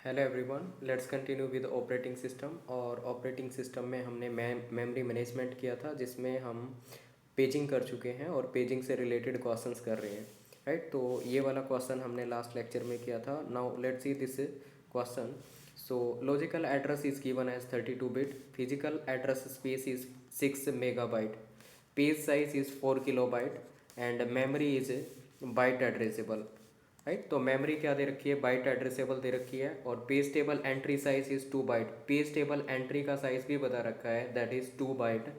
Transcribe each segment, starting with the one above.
Hello everyone, let's continue with operating system. और operating system में हमने मेमोरी मैनेजमेंट किया था, जिसमें हम पेजिंग कर चुके हैं और पेजिंग से रिलेटेड क्वेश्चंस कर रहे हैं। राइट, तो ये वाला क्वेश्चन हमने लास्ट लेक्चर में किया था। Now let's see this question. So logical address is given as 32 bit, physical address space is 6 megabyte, page size is 4 kilobyte and memory is byte addressable. Right, तो memory क्या दे रखी है, bite addressable दे रखी है। और page table entry size is 2 byte, page table entry का size भी बता रखा है, that is 2 byte.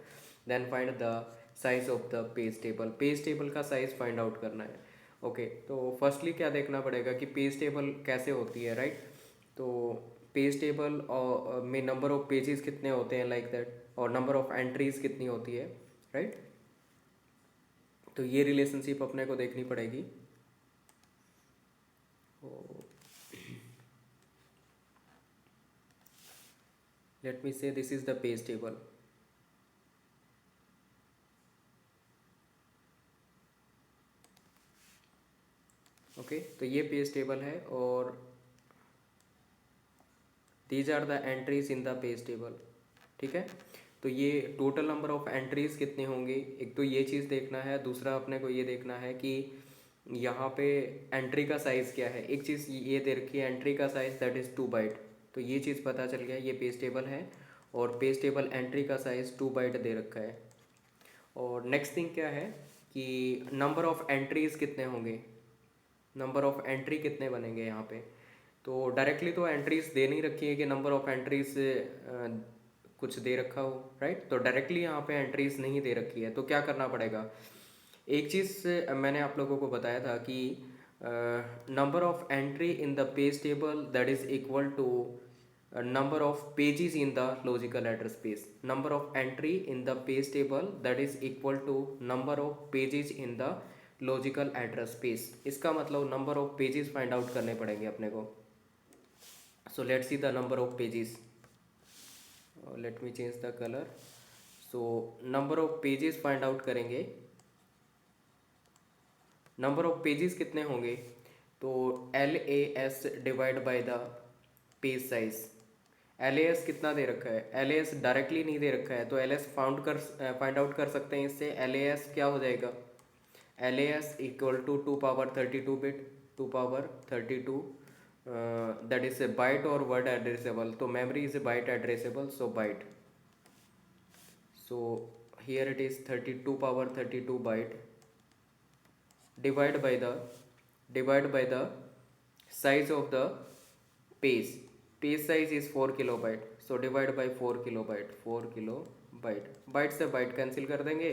Then find the size of the page table का साइज फाइंड आउट करना है। ओके, तो फर्स्टली क्या देखना पड़ेगा कि पेज टेबल कैसे होती है। राइट, तो पेज टेबल में नंबर ऑफ पेजेस कितने होते हैं लाइक दैट, और नंबर ऑफ एंट्रीज कितनी होती है। राइट, तो ये रिलेशनशिप अपने को देखनी पड़ेगी। Let me say this is the page table. Okay, तो ये पेज टेबल है और these are the entries in the page table. ठीक है, तो ये टोटल नंबर ऑफ एंट्रीज कितने होंगे, एक तो ये चीज़ देखना है। दूसरा अपने को ये देखना है कि यहाँ पे एंट्री का साइज़ क्या है। एक चीज़ ये दे रखी है एंट्री का साइज़, दैट इज़ 2 बाइट। तो ये चीज़ पता चल गया, ये पेज टेबल है और पेज टेबल एंट्री का साइज़ 2 बाइट दे रखा है। और नेक्स्ट थिंग क्या है कि नंबर ऑफ एंट्रीज कितने होंगे, नंबर ऑफ एंट्री कितने बनेंगे यहाँ पे। तो डायरेक्टली तो एंट्रीज दे नहीं रखी है कि नंबर ऑफ एंट्रीज कुछ दे रखा हो। राइट, तो डायरेक्टली यहाँ पे एंट्रीज नहीं दे रखी है, तो क्या करना पड़ेगा। एक चीज़ मैंने आप लोगों को बताया था कि number of entry in the page table that is equal to number of pages in the logical address space. Number of entry in the page table that is equal to number of pages in the logical address space. इसका मतलब number of pages find out करने पड़ेंगे अपने को. So let's see the number of pages. Let me change the color. So number of pages find out करेंगे. Number of pages कितने होंगे, तो LAS divide by the page size. LAS कितना दे रखा है, LAS डायरेक्टली नहीं दे रखा है, तो LS फाइंड आउट कर सकते हैं इससे। LAS क्या हो जाएगा, LAS equal to 2 power 32 bit, 2 power 32 that is a byte और वर्ड एड्रेसेबल। तो memory is a byte addressable, so byte. So here it is 32 power 32 byte divide by the size of the page size is 4 kilobyte, so divide by 4 kilobyte, 4 kilobyte, bite से bite cancel कर देंगे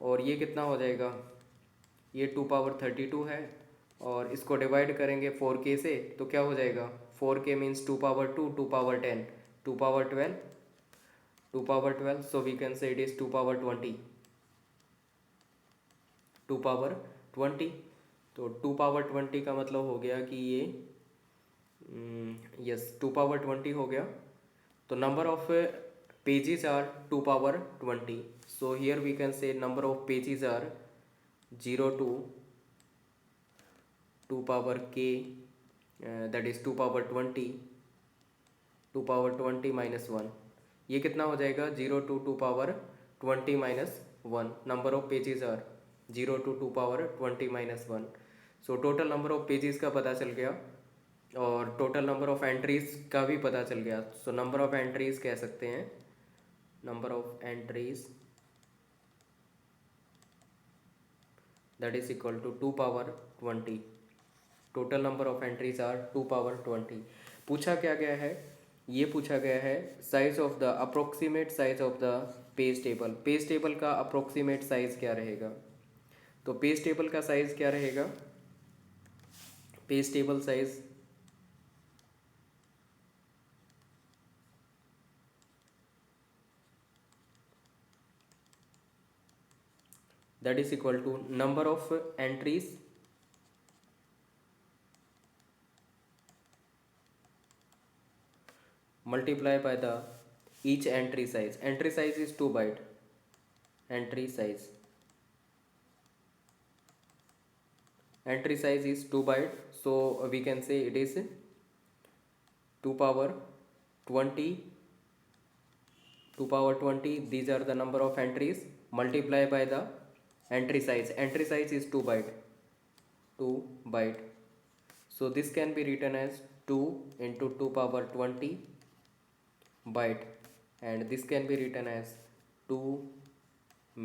और ये कितना हो जाएगा, ये 2 power 32 है और इसको डिवाइड करेंगे 4K से, तो क्या हो जाएगा, 4K means 2 power 2, 2 power 10, 2 power 12, 2 power 12, so we can say it is 2 power 20, 2 power 20। तो 2 पावर 20 का मतलब हो गया कि ये यस 2 पावर 20 हो गया। तो number of pages are 2 power 20, so here we can say number of pages are 0 to 2 power k, that is 2 power 20, 2 power 20 -1। ये कितना हो जाएगा, 0 to 2 power 20 -1। Number of pages are 0 to 2 power 20 -1। सो total number of pages का पता चल गया और टोटल नंबर ऑफ एंट्रीज का भी पता चल गया। सो नंबर ऑफ एंट्रीज कह सकते हैं, number of entries that is equal to 2 power 20। Total number of entries are 2 power 20। पूछा क्या गया है, ये पूछा गया है size of the approximate size of the page table. Page table का अप्रोक्सीमेट साइज क्या रहेगा, तो पेज टेबल का साइज क्या रहेगा, page table size that is equal to number of entries multiply by the each entry size. Entry size is 2 byte, entry size is 2 byte, so we can say it is 2 power 20, 2 power 20, these are the number of entries, multiply by the entry size. Entry size is 2 byte, 2 byte. So this can be written as 2 into 2 power 20 byte, and this can be written as 2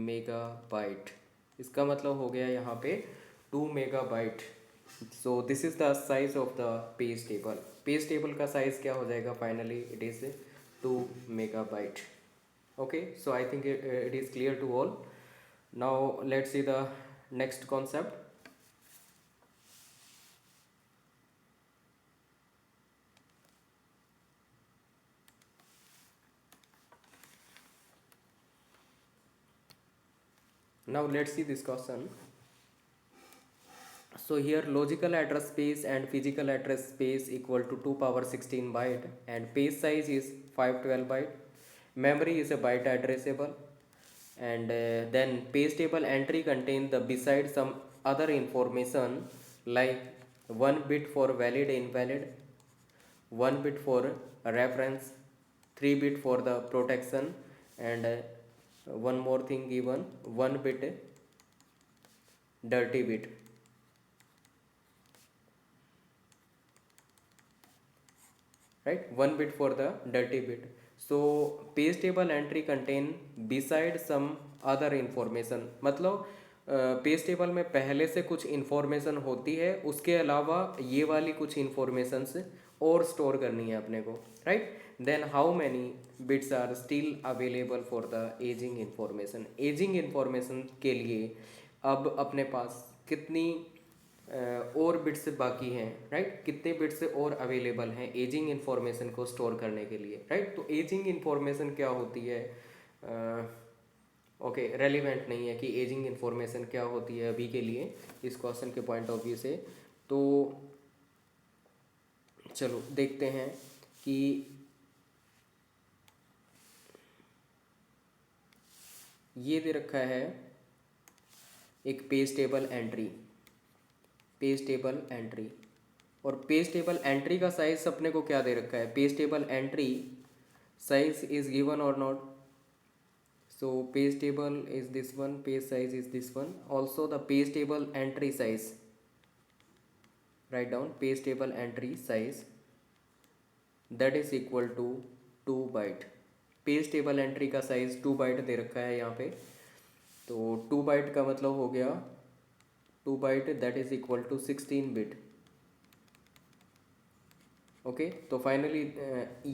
megabyte. इसका मतलब हो गया यहाँ पे 2 megabyte. So this is the size of the page table. Page table का size क्या हो जाएगा finally? It is 2 megabyte. Okay, so I think it is clear to all. Now let's see the next concept. Now let's see this question. So here logical address space and physical address space equal to 2 power 16 byte, and page size is 512 byte. Memory is a byte addressable, and then page table entry contain the beside some other information like 1 bit for valid invalid, 1 bit for reference, 3 bit for the protection, and one more thing given, 1 bit dirty bit. Right, 1 bit for the dirty bit. So page table entry contain beside some other information, मतलब page table में पहले से कुछ information होती है, उसके अलावा ये वाली कुछ इन्फॉर्मेशंस और स्टोर करनी है अपने को. Right, then how many bits are still available for the ageing information. Ageing information के लिए अब अपने पास कितनी और बिट्स बाकी हैं. राइट, कितने बिट्स और अवेलेबल हैं एजिंग इन्फॉर्मेशन को स्टोर करने के लिए. राइट, तो एजिंग इन्फॉर्मेशन क्या होती है? ओके, रेलिवेंट नहीं है कि एजिंग इन्फॉर्मेशन क्या होती है अभी के लिए इस क्वेश्चन के पॉइंट ऑफ व्यू से. तो चलो देखते हैं कि ये दे रखा है एक page table entry, page table entry, और पेज टेबल एंट्री का साइज अपने को क्या दे रखा है? Page table entry size is given और not? So page table is this one, page size is this one. Also the page table entry size, write down page table entry size that is equal to 2 byte. Page table entry का size 2 byte दे रखा है यहाँ पे. तो 2 byte का मतलब हो गया 2 byte that is equal to 16 bit. Okay, तो फाइनली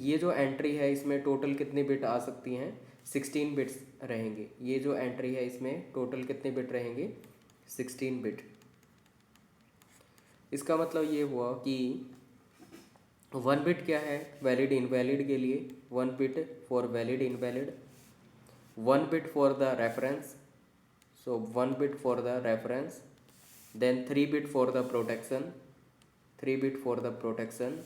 ये जो एंट्री है इसमें टोटल कितने बिट आ सकती हैं? 16 बिट्स रहेंगे. ये जो एंट्री है इसमें टोटल कितने बिट रहेंगे? 16 बिट. इसका मतलब ये हुआ कि 1 बिट क्या है वैलिड इनवैलिड के लिए? 1 bit for valid invalid, 1 bit for the reference, so 1 bit for the reference, then 3 bit for the protection, 3 bit for the protection,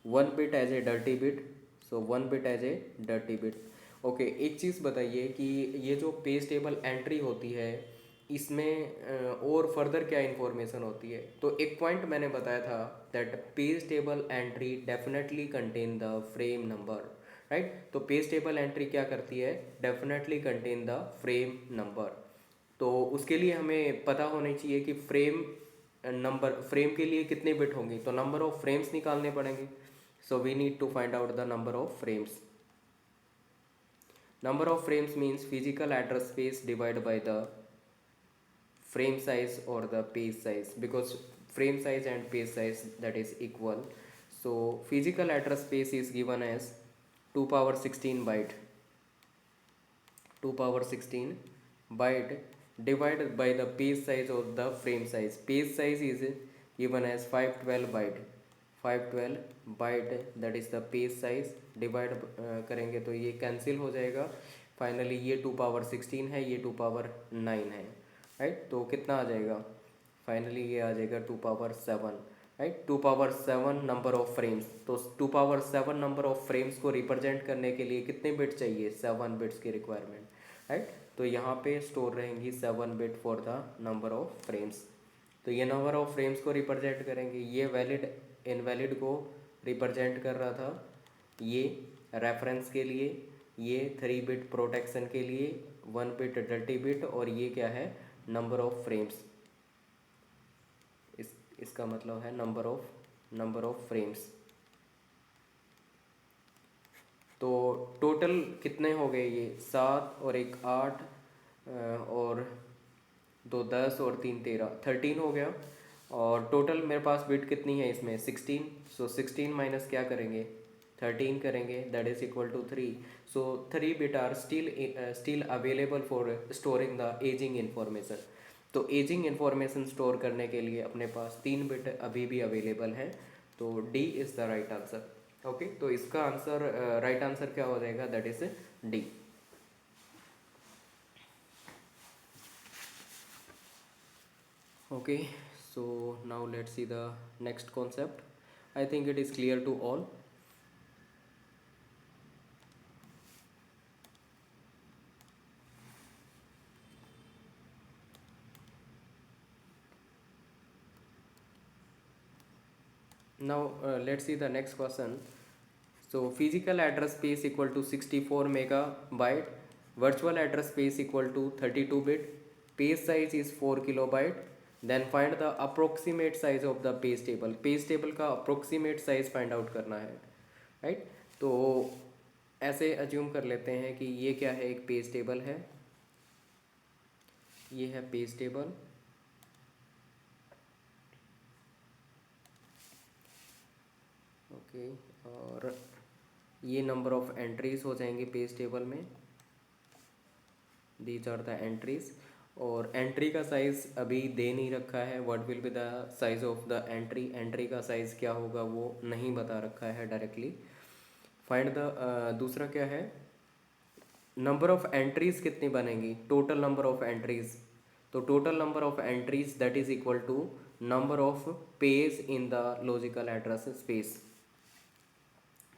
1 bit as a dirty bit, so 1 bit as a dirty bit. Okay, एक चीज़ बताइए कि ये जो page table entry होती है इसमें और फर्दर क्या इन्फॉर्मेशन होती है? तो एक पॉइंट मैंने बताया था that page table entry definitely contain the frame number. Right, तो पेज टेबल एंट्री क्या करती है? Definitely contain the frame number. तो उसके लिए हमें पता होना चाहिए कि फ्रेम नंबर, फ्रेम के लिए कितने बिट होंगे, तो नंबर ऑफ फ्रेम्स निकालने पड़ेंगे. So we need to find out the number of frames. Number of frames means physical address space divided by the frame size or the page size, because frame size and page size that is equal. So physical address space is given as 2 power 16 byte, 2 power 16 byte divided by the page size or the frame size. Page size is given as 512 byte, 512 byte that is the page size. Divide करेंगे तो ये cancel हो जाएगा. Finally ये 2 power 16 है, ये 2 power 9 है. Right, तो कितना आ जाएगा? फाइनली ये आ जाएगा 2 power 7. Right, 2 power 7 number of frames. तो 2 पावर 7 नंबर ऑफ फ्रेम्स को रिप्रेजेंट करने के लिए कितने बिट चाहिए? 7 बिट्स की रिक्वायरमेंट. राइट, तो यहाँ पे स्टोर रहेंगी 7 bit for the number of frames. तो ये नंबर ऑफ फ्रेम्स को रिप्रेजेंट करेंगे. ये वैलिड इनवैलिड को रिप्रेजेंट कर रहा था, ये रेफरेंस के लिए, ये 3 बिट प्रोटेक्शन के लिए, 1 बिट डर्टी बिट, और ये क्या है, नंबर ऑफ फ्रेम्स। इसका मतलब है नंबर ऑफ फ्रेम्स। तो टोटल कितने हो गए, ये 7 और एक 8 और 2 10 और 3 13, 13 हो गया। और टोटल मेरे पास बिट कितनी है इसमें, 16। सो 16 माइनस क्या करेंगे, 13 करेंगे, that is equal to 3। So 3 bit are still available for storing the ageing information. तो एजिंग इन्फॉर्मेशन स्टोर करने के लिए अपने पास 3 बिट अभी भी अवेलेबल है। तो D is the right answer. Okay, तो इसका आंसर राइट आंसर क्या हो जाएगा, that is D. Okay, so now let's see the next concept. I think it is clear to all. Now let's see the next question. So physical address space equal to 64 megabyte, virtual address space equal to 32 bit, page size is 4 kilobyte. Then find the approximate size of the page table. Page table का approximate size find out करना है, right? तो ऐसे assume कर लेते हैं कि ये क्या है, एक पेज टेबल है, ये है पेज टेबल। ओके, और ये नंबर ऑफ एंट्रीज हो जाएंगे पेज टेबल में, दीज आर द एंट्रीज। और एंट्री का साइज़ अभी दे नहीं रखा है, what will be the size of the entry, entry का साइज़ क्या होगा वो नहीं बता रखा है डायरेक्टली। फाइंड द दूसरा क्या है, नंबर ऑफ एंट्रीज कितनी बनेंगी, टोटल नंबर ऑफ एंट्रीज। तो total number of entries that is equal to number of page in the logical address space.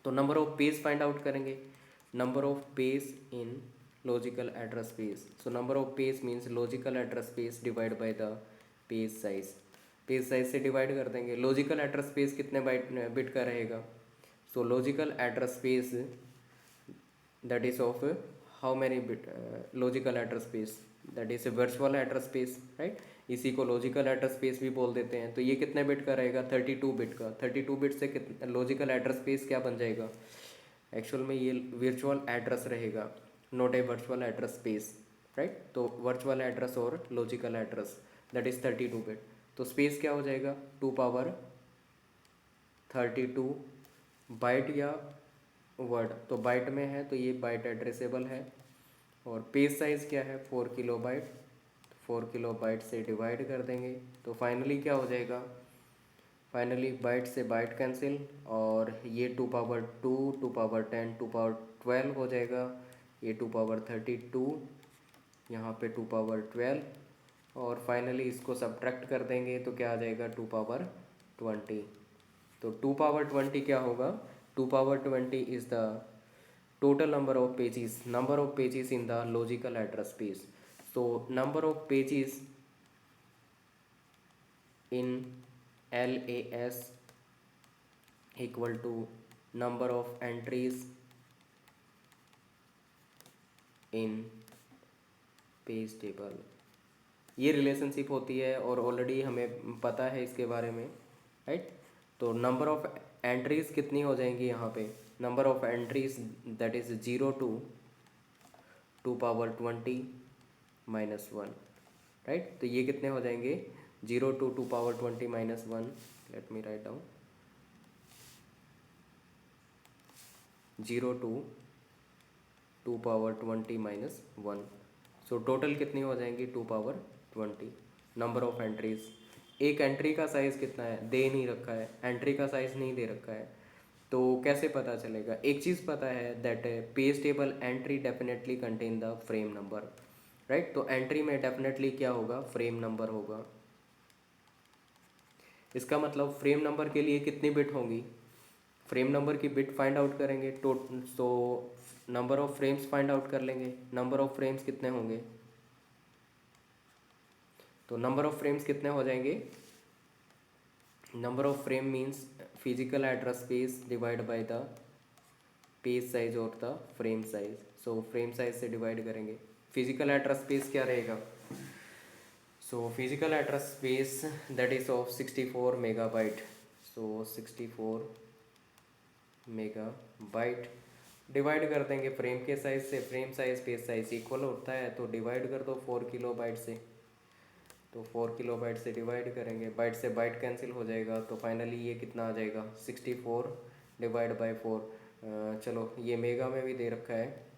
तो number of page find out करेंगे, number of page in logical address space. So number of page means logical address space divide by the page size. Page size से divide कर देंगे। Logical address space कितने byte bit का रहेगा, so logical address space that is of how many bit logical address space, that is a virtual address space, right? इसी को logical address space भी बोल देते हैं। तो ये कितने बिट का रहेगा, 32 बिट का। 32 बिट से कितना लॉजिकल एड्रेस स्पेस क्या बन जाएगा, एक्चुअल में ये वर्चुअल एड्रेस रहेगा, not a virtual address space, right? तो वर्चुअल एड्रेस और logical address that is 32 bit. तो स्पेस क्या हो जाएगा, 2 पावर 32 बाइट या वर्ड। तो बाइट में है तो ये बाइट एड्रेसेबल है। और पेज साइज़ क्या है, 4 किलो बाइट। 4 किलो बाइट से डिवाइड कर देंगे तो फाइनली क्या हो जाएगा, फाइनली बाइट से बाइट कैंसिल, और ये 2 पावर 2, 2 पावर 10, 2 पावर 12 हो जाएगा। ये 2 पावर 32, यहाँ पे 2 पावर 12, और फाइनली इसको सब्ट्रैक्ट कर देंगे तो क्या आ जाएगा, 2 पावर 20। तो 2 पावर 20 क्या होगा, 2 power 20 is the total number of pages in the logical address space. So number of pages in LAS equal to number of entries in page table. ये रिलेशनशिप होती है और ऑलरेडी हमें पता है इसके बारे में, राइट? तो नंबर ऑफ एंट्रीज कितनी हो जाएंगी यहाँ पे, number of entries that is 0 to 2 power 20 minus 1, right? तो ये कितने हो जाएंगे, 0 to 2 power 20 minus 1। Let me write down, 0 to 2 power 20 minus 1। सो टोटल कितनी हो जाएंगी, 2 पावर 20 नंबर ऑफ एंट्रीज। एक एंट्री का साइज़ कितना है, दे नहीं रखा है, एंट्री का साइज़ नहीं दे रखा है, तो कैसे पता चलेगा? एक चीज़ पता है that page table entry definitely contain the frame number, right? तो एंट्री में डेफिनेटली क्या होगा, फ्रेम नंबर होगा। इसका मतलब फ्रेम नंबर के लिए कितनी बिट होंगी, फ्रेम नंबर की बिट फाइंड आउट करेंगे तो number of frames find out कर लेंगे। नंबर ऑफ फ्रेम्स कितने होंगे, तो नंबर ऑफ फ्रेम्स कितने हो जाएंगे, number of frame means physical address space divide by the page size और the frame size. So frame size से डिवाइड करेंगे। फिजिकल एड्रेस स्पेस क्या रहेगा? So physical address space that is of 64 megabyte. So 64 megabyte divide कर देंगे frame के size से। Frame size page size equal होता है तो डिवाइड कर दो 4 किलोबाइट से। तो 4 किलोबाइट से डिवाइड करेंगे, बाइट से बाइट कैंसिल हो जाएगा, तो फाइनली ये कितना आ जाएगा 64 डिवाइड बाई 4। चलो ये मेगा में भी दे रखा है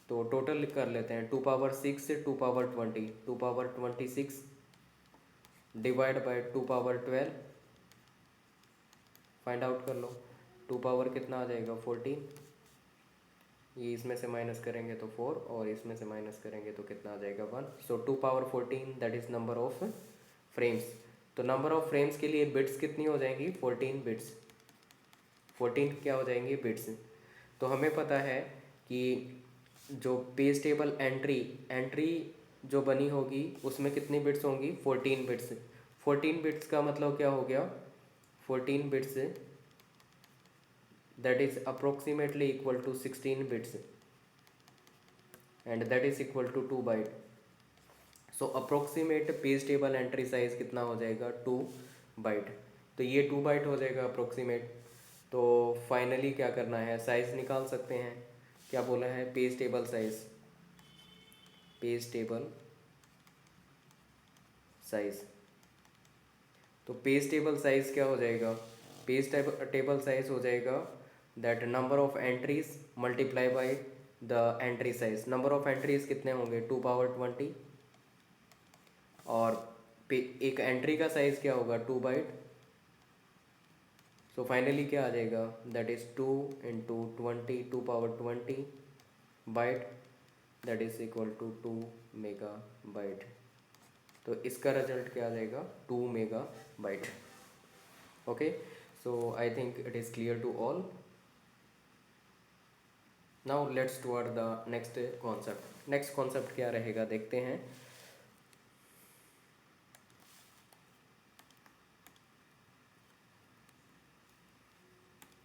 तो टोटल कर लेते हैं। 2 पावर 6 से 2 power 20, 2 power 26 divide by 2 power 12, find out कर लो। 2 पावर कितना आ जाएगा 14, ये इसमें से माइनस करेंगे तो 4 और इसमें से माइनस करेंगे तो कितना आ जाएगा 1। सो 2 power 14 that is number of frames. तो नंबर ऑफ फ्रेम्स के लिए बिट्स कितनी हो जाएंगी 14 बिट्स। 14 क्या हो जाएंगी बिट्स। तो हमें पता है कि जो पेज टेबल एंट्री जो बनी होगी उसमें कितनी बिट्स होंगी 14 बिट्स। 14 बिट्स का मतलब क्या हो गया 14 bits that is approximately equal to 16 bits and that is equal to 2 byte. So approximate page table entry size कितना हो जाएगा 2 byte। तो ये 2 byte हो जाएगा अप्रोक्सीमेट। तो फाइनली क्या करना है साइज निकाल सकते हैं। क्या बोला है page table size, page table size. तो पेज टेबल साइज क्या हो जाएगा, पेज टेबल साइज हो जाएगा that number of entries multiply by the entry size. Number of entries कितने होंगे 2 पावर 20 और एक एंट्री का साइज क्या होगा 2 बाइट। सो फाइनली क्या आ जाएगा that is 2 into 20 2 power 20 byte that is equal to 2 mega byte. तो इसका रिजल्ट क्या आ जाएगा 2 mega byte. Okay, so I think it is clear to all. Now let's toward the next concept. Next concept क्या रहेगा देखते हैं।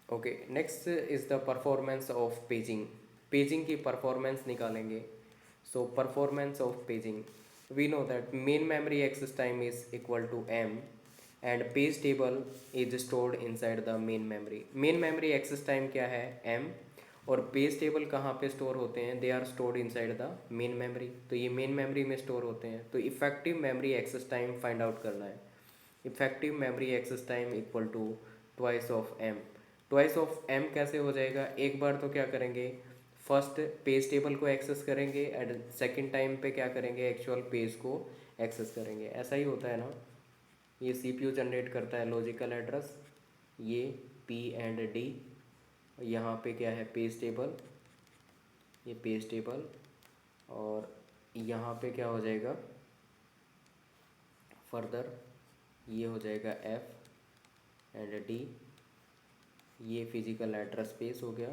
Okay, next is the performance of paging. Paging की परफॉर्मेंस निकालेंगे। So performance of paging we know that main memory access time is equal to m and page table is stored inside the main memory. Main memory access time क्या है m और page table कहाँ पे store होते हैं, they are stored inside the main memory. तो ये main memory में स्टोर होते हैं। तो effective memory access time find out करना है। Effective memory access time equal to twice of m। Twice of m कैसे हो जाएगा, एक बार तो क्या करेंगे फर्स्ट पेज टेबल को एक्सेस करेंगे एंड सेकेंड टाइम पे क्या करेंगे एक्चुअल पेज को एक्सेस करेंगे। ऐसा ही होता है ना, ये CPU जनरेट करता है लॉजिकल एड्रेस, ये P एंड D, यहाँ पे क्या है पेज टेबल, ये पेज टेबल, और यहाँ पे क्या हो जाएगा फर्दर ये हो जाएगा F एंड D। ये फिजिकल एड्रेस स्पेस हो गया,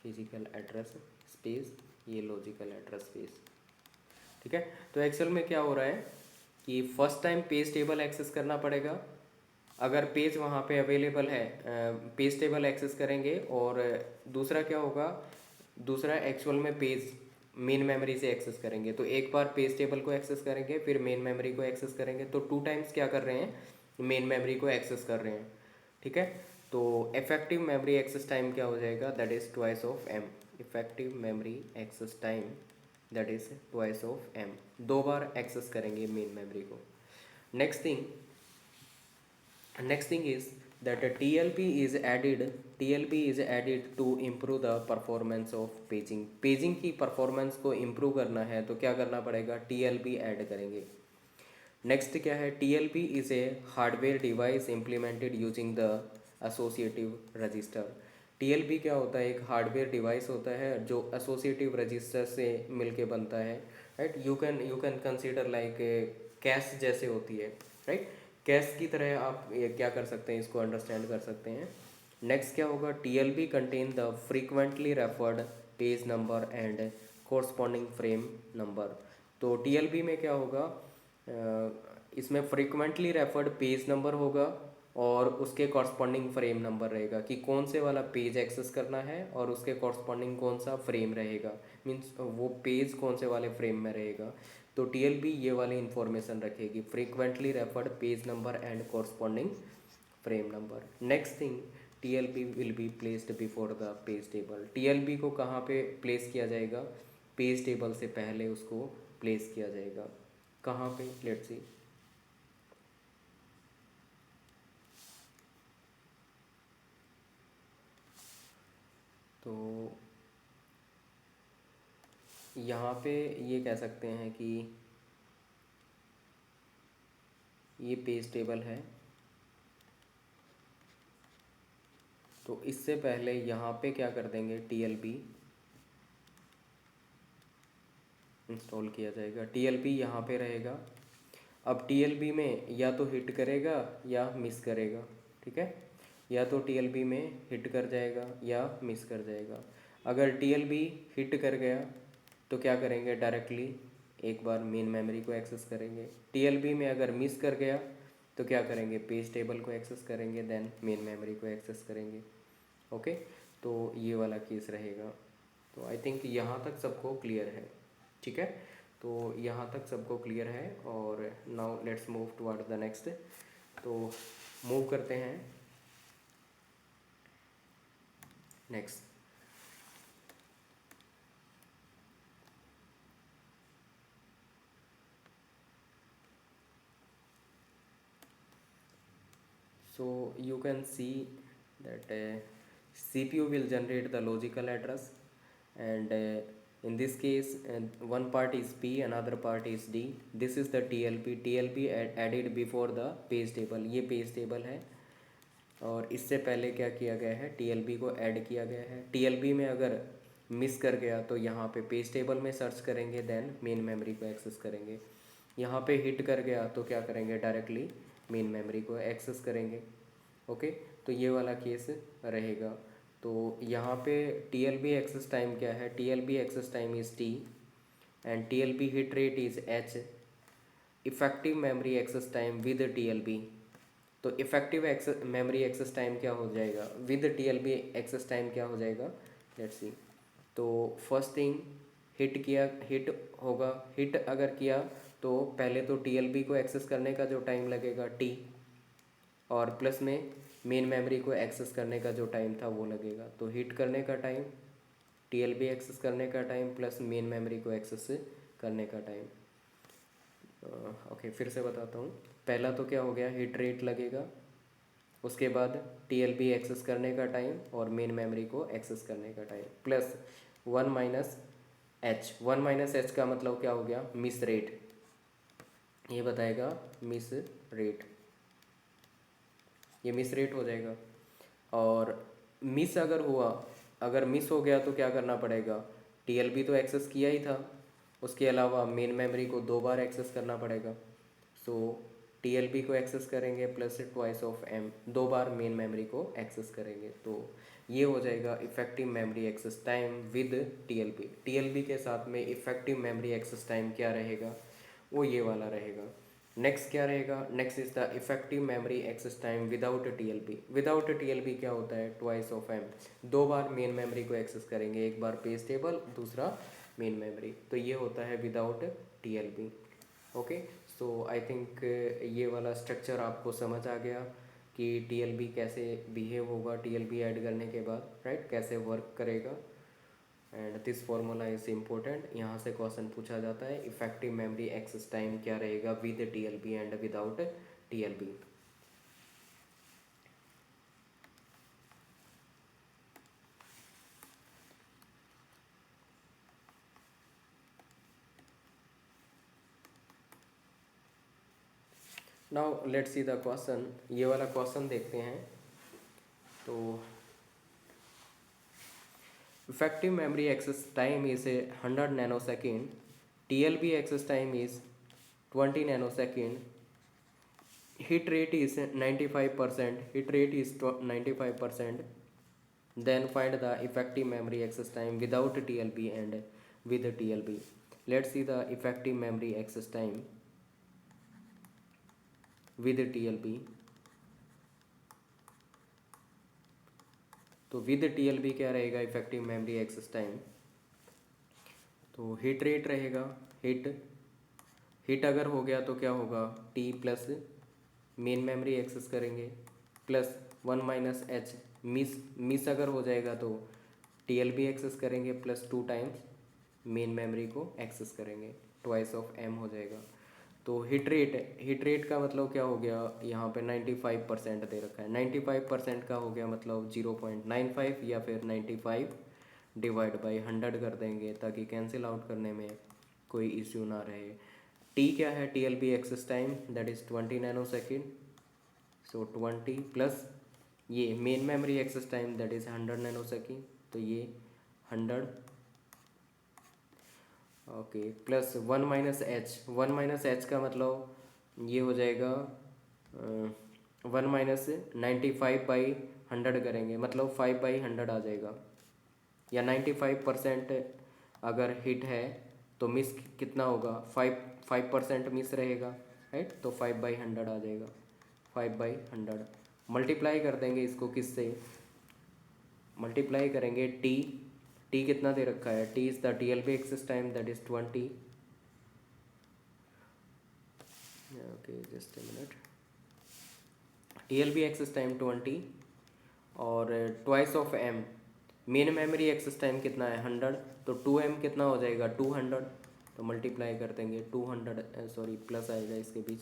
फिजिकल एड्रेस स्पेस, ये लॉजिकल एड्रेस स्पेस। ठीक है, तो एक्सेल में क्या हो रहा है कि first time page table access करना पड़ेगा। अगर पेज वहाँ पे अवेलेबल है पेज टेबल एक्सेस करेंगे, और दूसरा क्या होगा, दूसरा एक्चुअल में पेज मेन मेमोरी से एक्सेस करेंगे। तो एक बार पेज टेबल को एक्सेस करेंगे फिर मेन मेमोरी को एक्सेस करेंगे, तो 2 टाइम्स क्या कर रहे हैं मेन मेमोरी को एक्सेस कर रहे हैं। ठीक है, तो इफेक्टिव मेमोरी एक्सेस टाइम क्या हो जाएगा that is twice of m। Effective memory access time that is twice of m। 2 बार एक्सेस करेंगे मेन मेमोरी को। Next thing is that a TLB is added to improve the performance of paging। Paging की performance को improve करना है तो क्या करना पड़ेगा TLB ऐड करेंगे। नेक्स्ट क्या है TLB is a hardware device implemented using the associative register. TLB क्या होता है, एक हार्डवेयर डिवाइस होता है जो एसोसिएटिव रजिस्टर से मिलके बनता है। Right, you can consider like cash जैसे होती है। राइट, कैश की तरह आप ये क्या कर सकते हैं, इसको अंडरस्टैंड कर सकते हैं। नेक्स्ट क्या होगा TLB contain the frequently referred page number and corresponding frame number. तो TLB में क्या होगा इसमें फ्रीक्वेंटली रेफर्ड पेज नंबर होगा और उसके कॉरस्पॉन्डिंग फ्रेम नंबर रहेगा कि कौन से वाला पेज एक्सेस करना है और उसके कॉरस्पॉन्डिंग कौन सा फ्रेम रहेगा, मीन्स वो पेज कौन से वाले फ्रेम में रहेगा। तो टीएलबी ये वाली इंफॉर्मेशन रखेगी, frequently referred page number and corresponding frame number. Next thing, TLB will be placed before the page table. TLB को कहाँ पे प्लेस किया जाएगा, पेज टेबल से पहले उसको प्लेस किया जाएगा। कहाँ पे, लेट्स सी। तो यहाँ पे ये कह सकते हैं कि ये पेज टेबल है, तो इससे पहले यहाँ पे क्या कर देंगे, टीएलबी इंस्टॉल किया जाएगा। टीएलबी यहाँ पे रहेगा। अब टीएलबी में या तो हिट करेगा या मिस करेगा, ठीक है, या तो टीएलबी में हिट कर जाएगा या मिस कर जाएगा। अगर टीएलबी हिट कर गया तो क्या करेंगे, डायरेक्टली एक बार मेन मेमोरी को एक्सेस करेंगे। टीएलबी में अगर मिस कर गया तो क्या करेंगे, पेज टेबल को एक्सेस करेंगे, देन मेन मेमोरी को एक्सेस करेंगे। ओके, तो ये वाला केस रहेगा। तो आई थिंक यहाँ तक सबको क्लियर है, ठीक है। तो यहाँ तक सबको क्लियर है और now let's move toward the next. तो मूव करते हैं next. So you can see that CPU will generate the logical address, and in this case one part is P, another part is D. This is the TLP, added before the page table, ये page table है और इससे पहले क्या किया गया है, TLB को ऐड किया गया है। TLB में अगर मिस कर गया तो यहाँ पे पेज टेबल में सर्च करेंगे, देन मेन मेमोरी को एक्सेस करेंगे। यहाँ पे हिट कर गया तो क्या करेंगे, डायरेक्टली मेन मेमोरी को एक्सेस करेंगे। ओके, तो ये वाला केस रहेगा। तो यहाँ पे TLB एक्सेस टाइम क्या है, TLB access time is T and TLB hit rate is H। Effective memory access time with TLB, तो effective access memory access time क्या हो जाएगा, विद TLB एक्सेस टाइम क्या हो जाएगा, लेट्स सी। तो फर्स्ट थिंग, हिट किया, hit होगा, हिट अगर किया तो पहले तो TLB को एक्सेस करने का जो टाइम लगेगा T, और प्लस में मेन मेमोरी को एक्सेस करने का जो टाइम था वो लगेगा। तो हिट करने का टाइम, TLB एक्सेस करने का टाइम प्लस मेन मेमोरी को एक्सेस करने का टाइम। ओके, फिर से बताता हूँ। पहला तो क्या हो गया, हिट रेट लगेगा, उसके बाद TLB एक्सेस करने का टाइम और मेन मेमोरी को एक्सेस करने का टाइम, प्लस 1 - H। 1 - H का मतलब क्या हो गया, मिस रेट, ये बताएगा मिस रेट, ये मिस रेट हो जाएगा। और मिस अगर हुआ, अगर मिस हो गया तो क्या करना पड़ेगा, TLB तो एक्सेस किया ही था, उसके अलावा मेन मेमोरी को 2 बार एक्सेस करना पड़ेगा। सो TLB को एक्सेस करेंगे प्लस ट्वाइस ऑफ M, 2 बार मेन मेमोरी को एक्सेस करेंगे। तो ये हो जाएगा effective memory access time with TLB। TLB के साथ में इफेक्टिव मेमोरी एक्सेस टाइम क्या रहेगा, वो ये वाला रहेगा। नेक्स्ट क्या रहेगा, next is the effective memory access time without TLB। Without TLB क्या होता है, ट्वाइस ऑफ M, 2 बार मेन मेमोरी को एक्सेस करेंगे, एक बार पेज टेबल, दूसरा मेन मेमोरी। तो ये होता है without TLB। Okay, so I think ये वाला स्ट्रक्चर आपको समझ आ गया कि TLB कैसे बिहेव होगा, TLB ऐड करने के बाद, राइट, कैसे वर्क करेगा। And this formula is important, यहाँ से क्वेश्चन पूछा जाता है, इफेक्टिव मेमोरी एक्सेस टाइम क्या रहेगा with TLB and without TLB। Now let's see the question, ये वाला क्वेश्चन देखते हैं। तो effective memory access time is 100 nanosecond, TLB access time is 20 nanosecond, hit rate is 95%, hit rate is 95%, then find the effective memory access time without TLB and with TLB. Let's see the effective memory access time with TLB. तो with TLB क्या रहेगा effective memory access time, तो hit rate रहेगा, hit अगर हो गया तो क्या होगा, T plus main memory access करेंगे प्लस 1 - मिस अगर हो जाएगा तो TLB एक्सेस करेंगे प्लस 2 टाइम्स मेन मेमोरी को एक्सेस करेंगे, ट्वाइस ऑफ M हो जाएगा। तो हिट रेट का मतलब क्या हो गया, यहाँ पे 95% दे रखा है, 95% का हो गया मतलब 0.95 या फिर 95 डिवाइड बाई 100 कर देंगे ताकि कैंसिल आउट करने में कोई इश्यू ना रहे। टी क्या है, TLB access time that is 20 nano second, so 20 plus ये main memory access time that is 100 nano second, तो ये 100 ओके प्लस 1 - H का मतलब ये हो जाएगा 1 - 95/100 करेंगे मतलब 5/100 आ जाएगा, या 95% अगर हिट है तो मिस कितना होगा, 5% मिस रहेगा, राइट, तो 5/100 आ जाएगा, 5/100 मल्टीप्लाई कर देंगे इसको किससे, मल्टीप्लाई करेंगे टी कितना दे रखा है, T is the TLB access time that is 20, okay just a minute, TLB access time 20 और twice of M main memory access time कितना है 100, तो 2M कितना हो जाएगा 200, तो मल्टीप्लाई कर देंगे 200 सॉरी प्लस आएगा इसके बीच,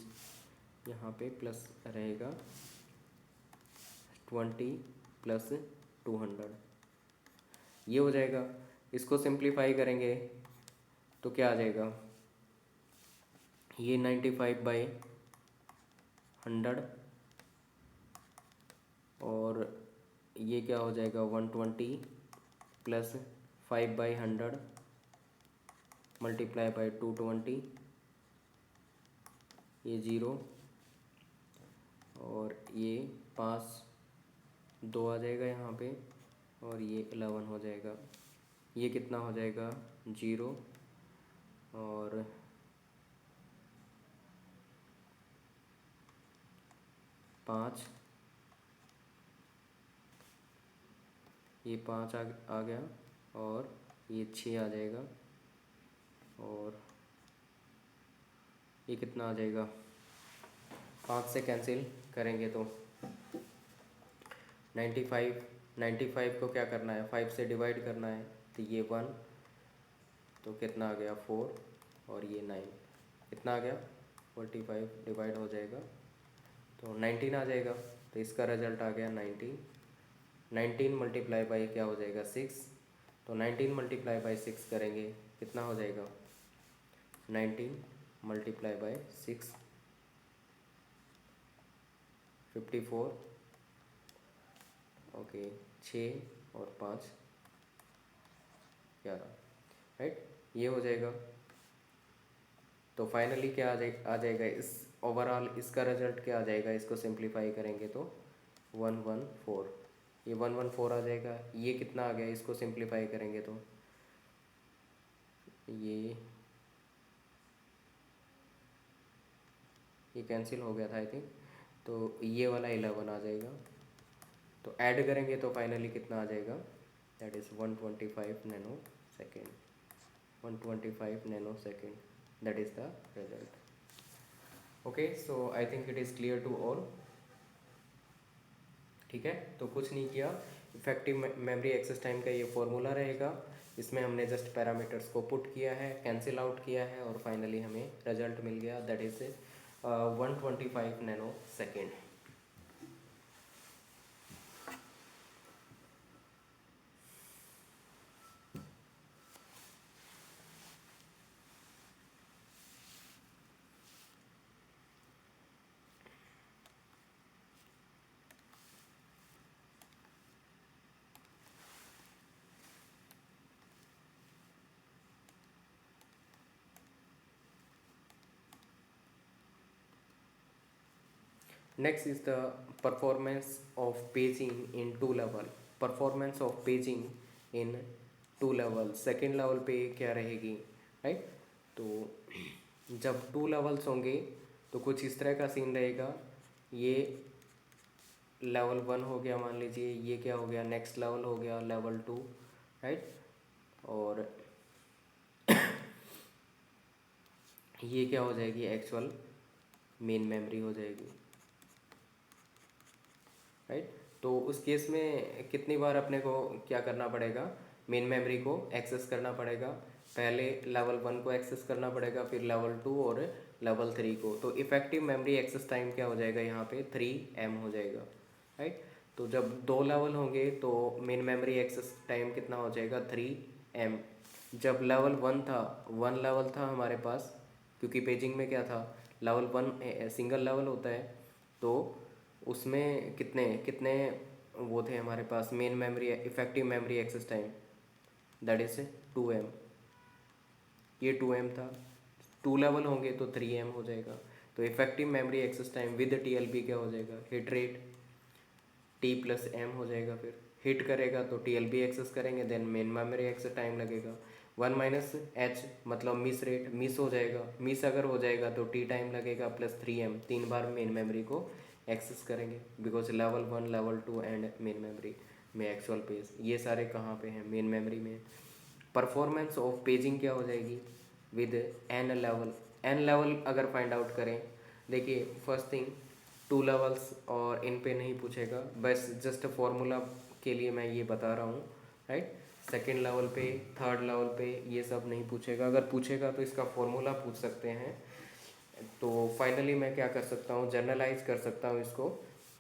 यहाँ पे प्लस रहेगा 20 प्लस 200 ये हो जाएगा। इसको सिंप्लीफाई करेंगे तो क्या आ जाएगा, ये 95/100 और ये क्या हो जाएगा 120 प्लस 5/100 मल्टीप्लाई बाई 220, ये 0 और ये 5 2 आ जाएगा यहाँ पे और ये 11 हो जाएगा, ये कितना हो जाएगा 0 और 5, ये 5 आ गया और ये 6 आ जाएगा और ये कितना आ जाएगा, 5 से कैंसिल करेंगे तो 95 को क्या करना है 5 से डिवाइड करना है, तो ये 1 तो कितना आ गया 4 और ये 9 कितना आ गया 45 डिवाइड हो जाएगा तो 19 आ जाएगा, तो इसका रिजल्ट आ गया 19 मल्टीप्लाई बाई क्या हो जाएगा 6, तो 19 मल्टीप्लाई बाई 6 करेंगे कितना हो जाएगा 19 मल्टीप्लाई बाई 6 54 ओके 6 और 5 11 राइट, ये हो जाएगा। तो फाइनली क्या आ जाएगा इस ओवरऑल इसका रिजल्ट क्या आ जाएगा, इसको सिंप्लीफाई करेंगे तो 114, ये 114 आ जाएगा, ये कितना आ गया इसको सिंप्लीफाई करेंगे तो ये कैंसिल हो गया था आई थिंक, तो ये वाला 11 आ जाएगा, तो ऐड करेंगे तो फाइनली कितना आ जाएगा that is 125 nano second, 125 nano second that is the result. Okay so I think it is clear to all, ठीक है। तो कुछ नहीं किया, इफेक्टिव मेमोरी एक्सेस टाइम का ये फॉर्मूला रहेगा, इसमें हमने जस्ट पैरामीटर्स को पुट किया है, कैंसिल आउट किया है और फाइनली हमें रिजल्ट मिल गया that is 125 nano second. Next is the performance of paging in 2 level, performance of paging in 2 level, second level पे क्या रहेगी राइट। तो जब 2 लेवल्स होंगे तो कुछ इस तरह का सीन रहेगा, ये लेवल 1 हो गया मान लीजिए, ये क्या हो गया, नेक्स्ट लेवल हो गया लेवल 2, राइट। और ये क्या हो जाएगी, एक्चुअल मेन मेमोरी हो जाएगी, राइट। तो उस केस में कितनी बार अपने को क्या करना पड़ेगा, मेन मेमोरी को एक्सेस करना पड़ेगा। पहले लेवल 1 को एक्सेस करना पड़ेगा, फिर लेवल 2 और लेवल 3 को। तो इफेक्टिव मेमोरी एक्सेस टाइम क्या हो जाएगा यहाँ पे, 3M हो जाएगा, राइट। तो जब 2 लेवल होंगे तो मेन मेमोरी एक्सेस टाइम कितना हो जाएगा, 3M। जब लेवल 1 था, 1 लेवल था हमारे पास, क्योंकि पेजिंग में क्या था, लेवल 1 सिंगल लेवल होता है, तो उसमें कितने कितने वो थे हमारे पास, main memory effective memory access time, that is 2M। ये 2M था, 2 लेवल होंगे तो 3M हो जाएगा। तो effective memory access time with TLB क्या हो जाएगा, हिट रेट T+M हो जाएगा। फिर हिट करेगा तो TLB एक्सेस करेंगे, then main memory access time लगेगा। 1 - H मतलब मिस रेट, मिस हो जाएगा, मिस अगर हो जाएगा तो T टाइम लगेगा प्लस 3M, 3 बार मेन मेमोरी को एक्सेस करेंगे, because level 1 level 2 and main memory में एक्चुअल पेज ये सारे कहाँ पे हैं, मेन मेमोरी में। परफॉर्मेंस ऑफ पेजिंग क्या हो जाएगी, with N level. N level अगर फाइंड आउट करें, देखिए फर्स्ट थिंग 2 लेवल्स और इन पे नहीं पूछेगा, बस जस्ट फॉर्मूला के लिए मैं ये बता रहा हूँ, राइट। सेकेंड लेवल पे, थर्ड लेवल पे ये सब नहीं पूछेगा, अगर पूछेगा तो इसका फॉर्मूला पूछ सकते हैं। तो फाइनली मैं क्या कर सकता हूँ, जनरलाइज कर सकता हूँ इसको,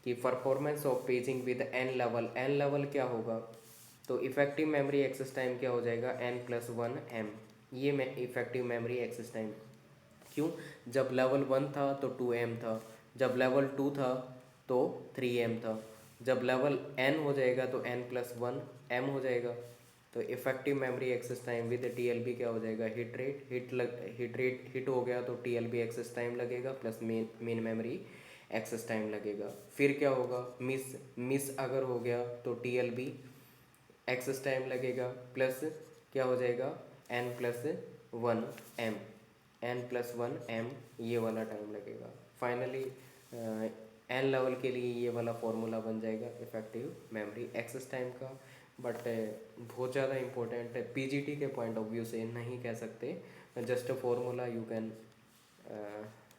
कि performance of paging with N level, N level क्या होगा, तो इफेक्टिव मेमोरी एक्सेस टाइम क्या हो जाएगा, N+1M। ये मैं इफेक्टिव मेमोरी एक्सेस टाइम, क्यों, जब लेवल 1 था तो 2M था, जब लेवल 2 था तो 3M था, जब लेवल N हो जाएगा तो N+1M हो जाएगा। तो effective memory access time with TLB क्या हो जाएगा, हिट हो गया तो TLB एक्सेस टाइम लगेगा plus main memory access time लगेगा। फिर क्या होगा, मिस मिस अगर हो गया तो TLB एक्सेस टाइम लगेगा प्लस क्या हो जाएगा, N+1M, N+1M ये वाला टाइम लगेगा। फाइनली N लेवल के लिए ये वाला फॉर्मूला बन जाएगा इफेक्टिव मेमोरी एक्सेस टाइम का। बट बहुत ज़्यादा इम्पोर्टेंट है, PGT के पॉइंट ऑफ व्यू से नहीं कह सकते, just formula you can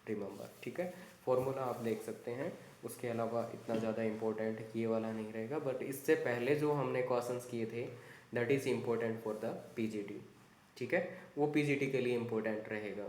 remember, ठीक है। फॉर्मूला आप देख सकते हैं, उसके अलावा इतना ज़्यादा इम्पोर्टेंट ये वाला नहीं रहेगा। बट इससे पहले जो हमने क्वेश्चंस किए थे that is important for the PGT, ठीक है, वो PGT के लिए इम्पोर्टेंट रहेगा।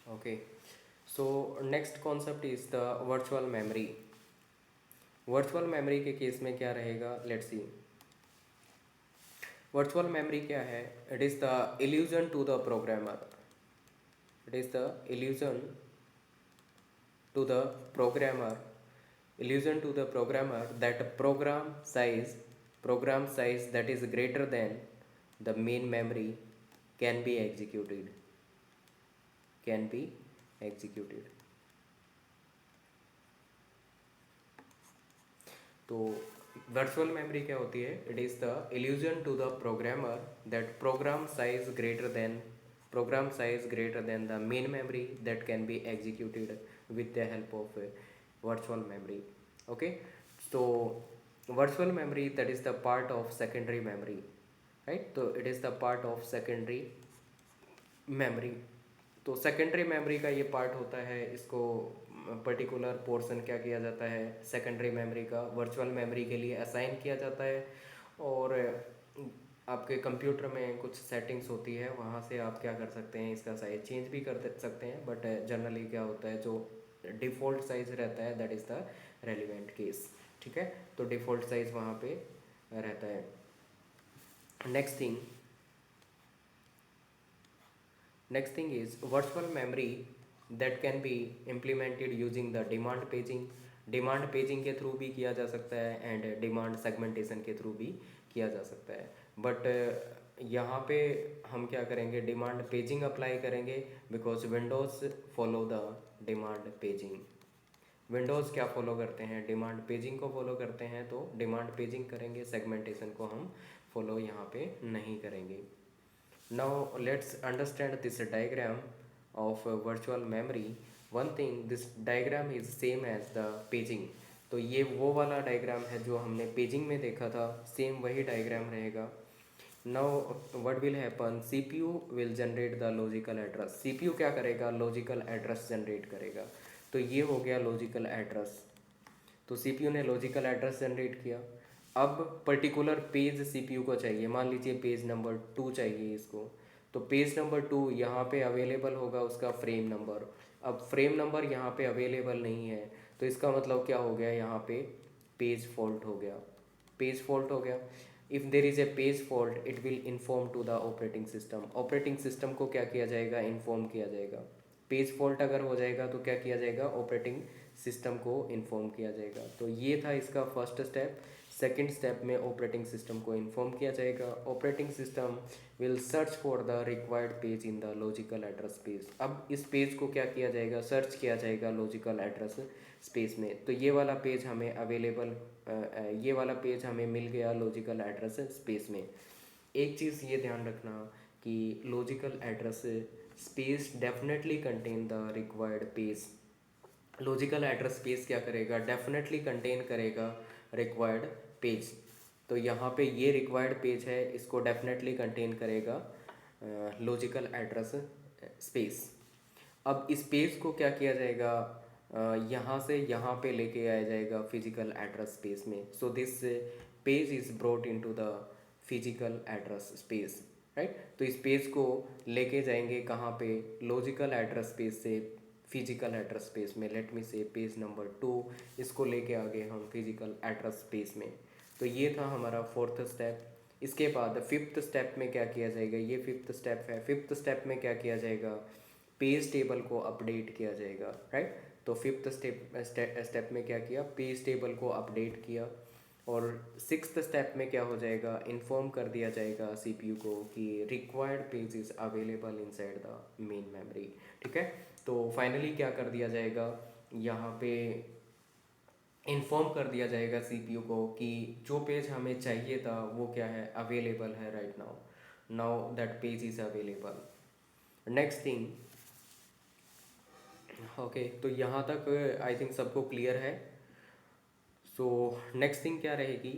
Okay, so next concept is the virtual memory. Virtual memory के केस में क्या रहेगा, लेट्स सी। वर्चुअल मेमोरी क्या है, it is the illusion to the programmer, it is the illusion to the programmer, illusion to the programmer that program size that is greater than the main memory can be executed, can be executed। तो virtual memory क्या होती है, it is the illusion to the programmer that program size greater than the main memory that can be executed with the help of virtual memory। Okay, so virtual memory, that is the part of secondary memory, right। So it is the part of secondary memory। तो secondary memory का ये part होता है, इसको particular portion क्या किया जाता है, सेकेंडरी मेमोरी का वर्चुअल मेमोरी के लिए असाइन किया जाता है। और आपके कंप्यूटर में कुछ सेटिंग्स होती है, वहाँ से आप क्या कर सकते हैं, इसका साइज चेंज भी कर सकते हैं। बट जनरली क्या होता है, जो डिफ़ॉल्ट साइज रहता है that is the relevant case, ठीक है। तो डिफ़ॉल्ट साइज वहाँ पे रहता है। Next thing, next thing is virtual memory that can be implemented using the demand paging. Demand paging के थ्रू भी किया जा सकता है एंड डिमांड सेगमेंटेशन के थ्रू भी किया जा सकता है। बट यहाँ पे हम क्या करेंगे, डिमांड पेजिंग अप्लाई करेंगे because Windows follow the demand paging. Windows क्या फॉलो करते हैं, डिमांड पेजिंग को फॉलो करते हैं, तो डिमांड पेजिंग करेंगे, सेगमेंटेशन को हम फॉलो यहाँ पे नहीं करेंगे। Now let's understand this diagram of virtual memory. One thing, this diagram is same as the paging. तो ये वो वाला डायग्राम है जो हमने पेजिंग में देखा था, सेम वही डायग्राम रहेगा। Now what will happen, CPU will generate the logical address. CPU क्या करेगा, लॉजिकल एड्रेस जनरेट करेगा। तो ये हो गया लॉजिकल एड्रेस। तो सीपीयू ने लॉजिकल एड्रेस जनरेट किया। अब पर्टिकुलर पेज सीपीयू को चाहिए, मान लीजिए पेज नंबर 2 चाहिए इसको। तो पेज नंबर 2 यहाँ पे अवेलेबल होगा उसका फ्रेम नंबर। अब फ्रेम नंबर यहाँ पे अवेलेबल नहीं है, तो इसका मतलब क्या हो गया, यहाँ पे पेज फॉल्ट हो गया। पेज फॉल्ट हो गया। If there is a page fault it will inform to the operating system. Operating system को क्या किया जाएगा, इन्फॉर्म किया जाएगा। पेज फॉल्ट अगर हो जाएगा तो क्या किया जाएगा, ऑपरेटिंग सिस्टम को इन्फॉर्म किया जाएगा। तो ये था इसका फर्स्ट स्टेप। सेकंड स्टेप में ऑपरेटिंग सिस्टम को इन्फॉर्म किया जाएगा। Operating system will search for the required page in the logical address space. अब इस पेज को क्या किया जाएगा, सर्च किया जाएगा लॉजिकल एड्रेस स्पेस में। तो ये वाला पेज हमें अवेलेबल, ये वाला पेज हमें मिल गया लॉजिकल एड्रेस स्पेस में। एक चीज़ ये ध्यान रखना कि logical address space definitely contain the required page. Logical address space क्या करेगा, डेफिनेटली कंटेन करेगा रिक्वायर्ड पेज। तो यहाँ पे ये रिक्वायर्ड पेज है, इसको डेफिनेटली कंटेन करेगा लॉजिकल एड्रेस स्पेस। अब इस पेज को क्या किया जाएगा, यहाँ से यहाँ पे लेके आया जाएगा फिजिकल एड्रेस स्पेस में। So this page is brought into the physical address space, right. तो इस पेज को लेके जाएंगे कहाँ पे, लॉजिकल एड्रेस स्पेस से फिजिकल एड्रेस स्पेस में। लेट मी से पेज नंबर 2, इसको लेके आ गए हम फिजिकल एड्रेस स्पेस में। तो ये था हमारा फोर्थ स्टेप। इसके बाद फिफ्थ स्टेप में क्या किया जाएगा, ये फिफ्थ स्टेप है। फिफ्थ स्टेप में क्या किया जाएगा, पेज टेबल को अपडेट किया जाएगा, राइट। तो फिफ्थ स्टेप में क्या किया, पेज टेबल को अपडेट किया। और सिक्स्थ स्टेप में क्या हो जाएगा, इन्फॉर्म कर दिया जाएगा सीपीयू को कि required page is available inside the main memory, ठीक है। तो फाइनली क्या कर दिया जाएगा, यहाँ पे इन्फॉर्म कर दिया जाएगा सीपीयू को कि जो पेज हमें चाहिए था वो क्या है, अवेलेबल है right now. Now that page is available. Next thing, okay, तो यहाँ तक आई थिंक सबको क्लियर है। सो नेक्स्ट थिंग क्या रहेगी,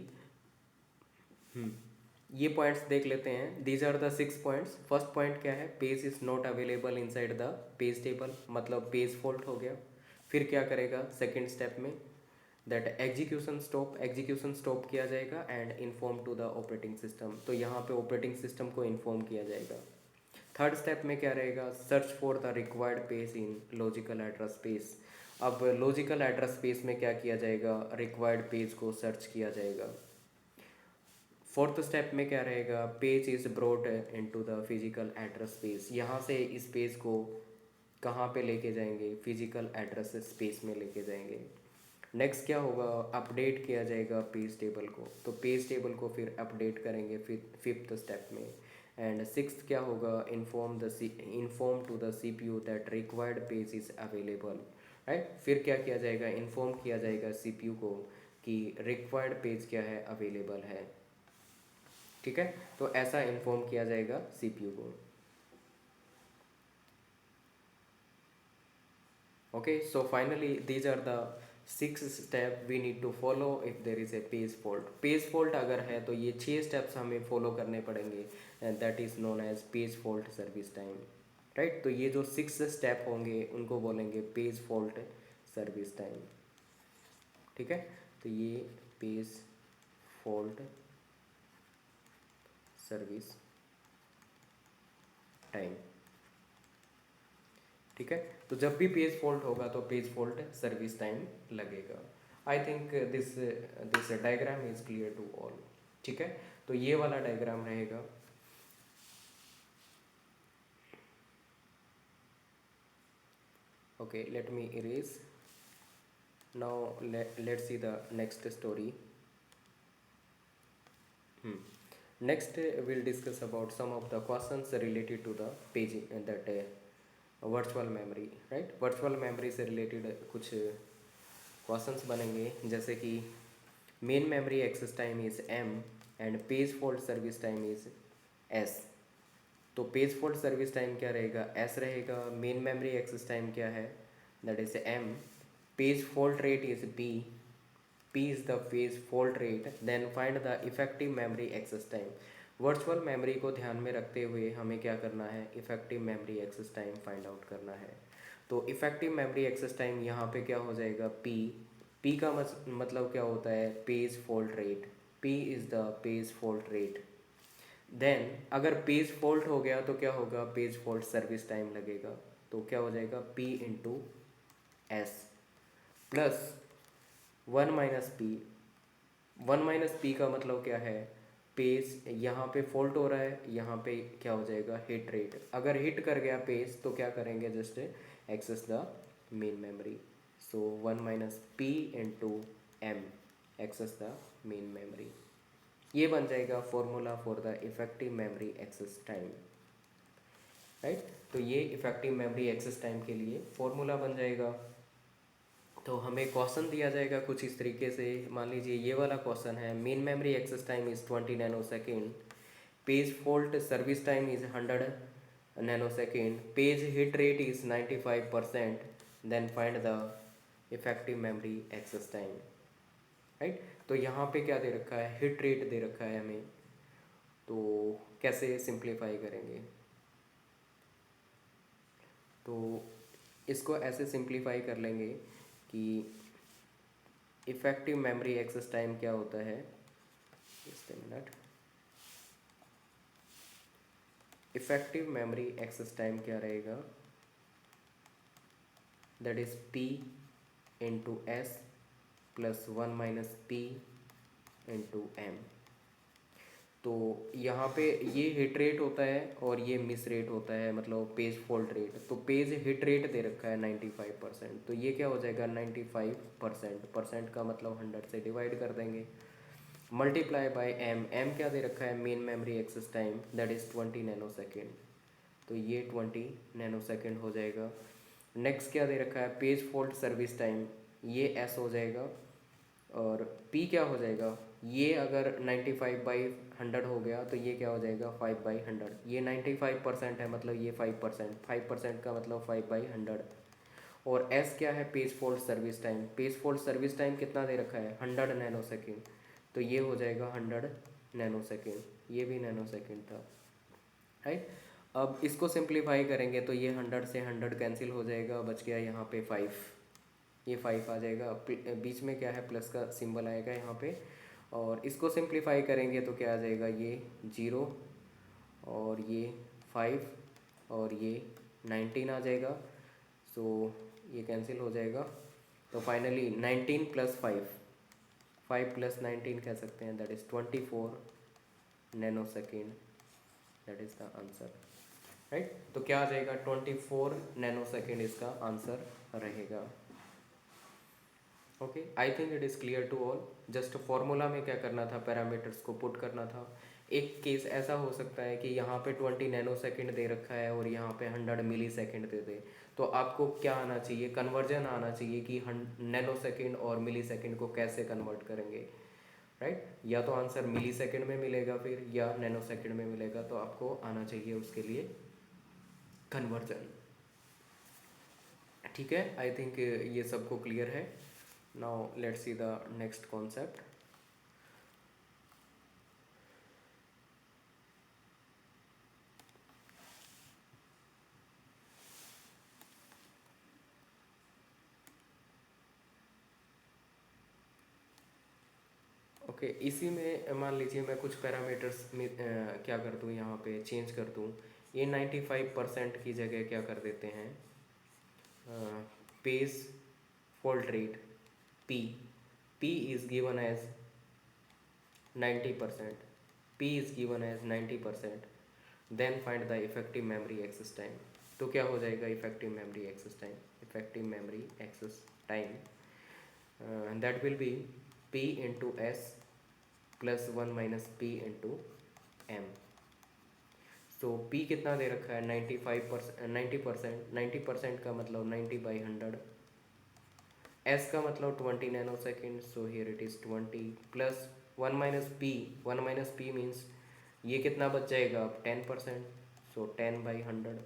ये पॉइंट्स देख लेते हैं। These are the 6 points. First point क्या है, page is not available inside the page table, मतलब पेज फॉल्ट हो गया। फिर क्या करेगा सेकेंड स्टेप में, दैट एग्जीक्यूशन स्टॉप किया जाएगा and inform to the operating system. तो यहाँ पे ऑपरेटिंग सिस्टम को इन्फॉर्म किया जाएगा। थर्ड स्टेप में क्या रहेगा, search for the required page in logical address space. अब लॉजिकल एड्रेस स्पेस में क्या किया जाएगा, रिक्वायर्ड पेज को सर्च किया जाएगा। फोर्थ स्टेप में क्या रहेगा, page is brought into the physical address space. यहाँ से इस पेज को कहाँ पे लेके जाएंगे, फिजिकल एड्रेस स्पेस में लेके जाएंगे। नेक्स्ट क्या होगा, अपडेट किया जाएगा पेज टेबल को। तो पेज टेबल को फिर अपडेट करेंगे फिफ्थ स्टेप में। एंड सिक्स्थ क्या होगा, inform to the CPU that required page is available, right. फिर क्या किया जाएगा, इन्फॉर्म किया जाएगा सीपीयू को कि रिक्वायर्ड पेज क्या है, अवेलेबल है, ठीक है। तो ऐसा इन्फॉर्म किया जाएगा सीपीयू को। Okay, so finally these are the 6 step we need to follow if there is a page fault. Page fault अगर है तो ये 6 स्टेप्स हमें फॉलो करने पड़ेंगे, and that is known as page fault service time, right. तो ये जो 6 स्टेप होंगे उनको बोलेंगे पेज फॉल्ट सर्विस टाइम, ठीक है। तो ये पेज फॉल्ट सर्विस टाइम, ठीक है। तो जब भी पेज फॉल्ट होगा तो पेज फॉल्ट सर्विस टाइम लगेगा। I think this diagram is clear to all, ठीक है। तो ये वाला डायग्राम रहेगा। Okay, let me erase. Now let's see the next story. Hmm. Next, we'll discuss about some of the questions related to the paging and that virtual memory, right? Virtual memory से related कुछ questions बनेंगे, जैसे कि main memory access time is m and page fault service time is s। तो page fault service time क्या रहेगा, s रहेगा। Main memory access time क्या है, that is m। Page fault rate is p is the page fault rate, then find the effective memory access time। Virtual memory को ध्यान में रखते हुए हमें क्या करना है, effective memory access time find out करना है। तो इफेक्टिव मेमोरी एक्सेस टाइम यहाँ पे क्या हो जाएगा, p का मतलब क्या होता है, page fault rate. p is the page fault rate. Then अगर पेज फॉल्ट हो गया तो क्या होगा, पेज फॉल्ट सर्विस टाइम लगेगा। तो क्या हो जाएगा, p into S plus 1 - p। 1 - p का मतलब क्या है, पेज यहाँ पे फॉल्ट हो रहा है, यहाँ पे क्या हो जाएगा, हिट रेट। अगर हिट कर गया पेज तो क्या करेंगे, just access the main memory. So 1 - p into M, access the main memory. ये बन जाएगा formula for the effective memory access time, right. तो ये इफेक्टिव मेमोरी एक्सेस टाइम के लिए फॉर्मूला बन जाएगा। तो हमें क्वेश्चन दिया जाएगा कुछ इस तरीके से, मान लीजिए ये वाला क्वेश्चन है, main memory access time is 20 nanosecond, page fault service time is 100 nanosecond, page hit rate is 95%, then find the effective memory access time, right. तो यहाँ पे क्या दे रखा है, हिट रेट दे रखा है हमें। तो कैसे सिंप्लीफाई करेंगे, तो इसको ऐसे सिंप्लीफाई कर लेंगे कि इफेक्टिव मेमोरी एक्सेस टाइम क्या होता है, just a minute. Effective memory access time क्या रहेगा, that is p into S plus 1 - p into M. तो यहाँ पे ये हिट रेट होता है और ये मिस रेट होता है, मतलब पेज फॉल्ट रेट। तो पेज हिट रेट दे रखा है 95%, तो ये क्या हो जाएगा 95%, परसेंट का मतलब 100 से डिवाइड कर देंगे, मल्टीप्लाई बाय एम। एम क्या दे रखा है, main memory access time, that is 20 nanosecond. तो ये 20 नैनोसेकेंड हो जाएगा। नेक्स्ट क्या दे रखा है, पेज फॉल्ट सर्विस टाइम, ये एस हो जाएगा। और पी क्या हो जाएगा, ये अगर 95/100 हो गया तो ये क्या हो जाएगा 5/100। ये 95% है, मतलब ये 5%, 5% का मतलब 5/100। और एस क्या है, page fault service time. Page fault service time कितना दे रखा है, 100 नैनोसेकेंड। तो ये हो जाएगा 100 नैनोसेकेंड, ये भी नैनोसेकेंड था, राइट। अब इसको सिंप्लीफाई करेंगे तो ये 100 से 100 कैंसिल हो जाएगा, बच गया यहाँ पे 5। ये 5 आ जाएगा, बीच में क्या है, प्लस का सिंबल आएगा यहाँ पे। और इसको सिंप्लीफाई करेंगे तो क्या आ जाएगा, ये 0 और ये 5 और ये 19 आ जाएगा। सो ये कैंसिल हो जाएगा। तो फाइनली 19 + 5, 5 + 19 कह सकते हैं, that is 24 nanosecond, that is the answer, right. तो क्या आ जाएगा, 24 नैनोसेकेंड इसका आंसर रहेगा। Okay, I think it is clear to all. Just formula में क्या करना था, पैरामीटर्स को पुट करना था। एक केस ऐसा हो सकता है कि यहाँ पे 20 नैनोसेकेंड दे रखा है और यहाँ पे 100 मिली सेकेंड दे दे, तो आपको क्या आना चाहिए, कन्वर्जन आना चाहिए कि नैनोसेकेंड और मिली सेकेंड को कैसे कन्वर्ट करेंगे, राइट। या तो आंसर मिली सेकेंड में मिलेगा फिर, या नैनोसेकेंड में मिलेगा, तो आपको आना चाहिए उसके लिए कन्वर्जन, ठीक है। आई थिंक ये सबको क्लियर है। Now let's see the next concept. Okay, इसी में मान लीजिए मैं कुछ पैरामीटर्स में क्या कर दूँ, यहाँ पे चेंज कर दूँ। ये 95% की जगह क्या कर देते हैं, page fault rate p is given as 90%, p is given as 90%, then find the effective memory access time। तो क्या हो जाएगा effective memory access time, effective memory access time that will be P into S plus 1 - p into M. So P कितना दे रखा है 95%, 90%, 90% का मतलब 90/100, एस का मतलब 20 nano second, so here it is 20 plus 1 - p, 1 - p means ये कितना बच जाएगा अब 10%, सो 10/100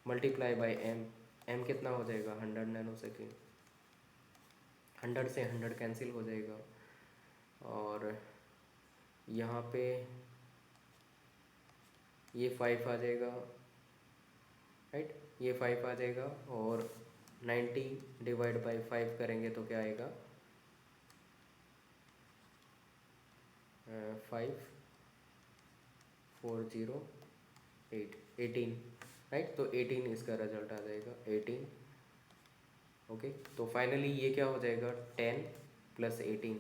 मल्टीप्लाई बाई एम, एम कितना हो जाएगा 100 नैनो सेकेंड, 100 से 100 कैंसिल हो जाएगा और यहाँ पे ये 5 आ जाएगा, राइट, ये 5 आ जाएगा और 90 डिवाइड बाई 5 करेंगे तो क्या आएगा 5408, 18, राइट, तो 18 इसका रिजल्ट आ जाएगा 18। ओके, तो फाइनली ये क्या हो जाएगा 10 + 18,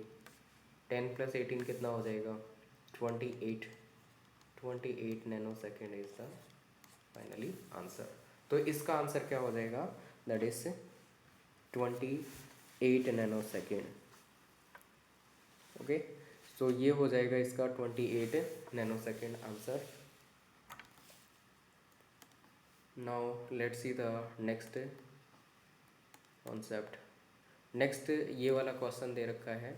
10 + 18 कितना हो जाएगा 28, 28 nano second is the finally answer. तो इसका आंसर क्या हो जाएगा that is 28 nano second. Okay, so ये हो जाएगा इसका 28 nano second answer. Now let's see the next concept. Next ये वाला क्वेश्चन दे रखा है,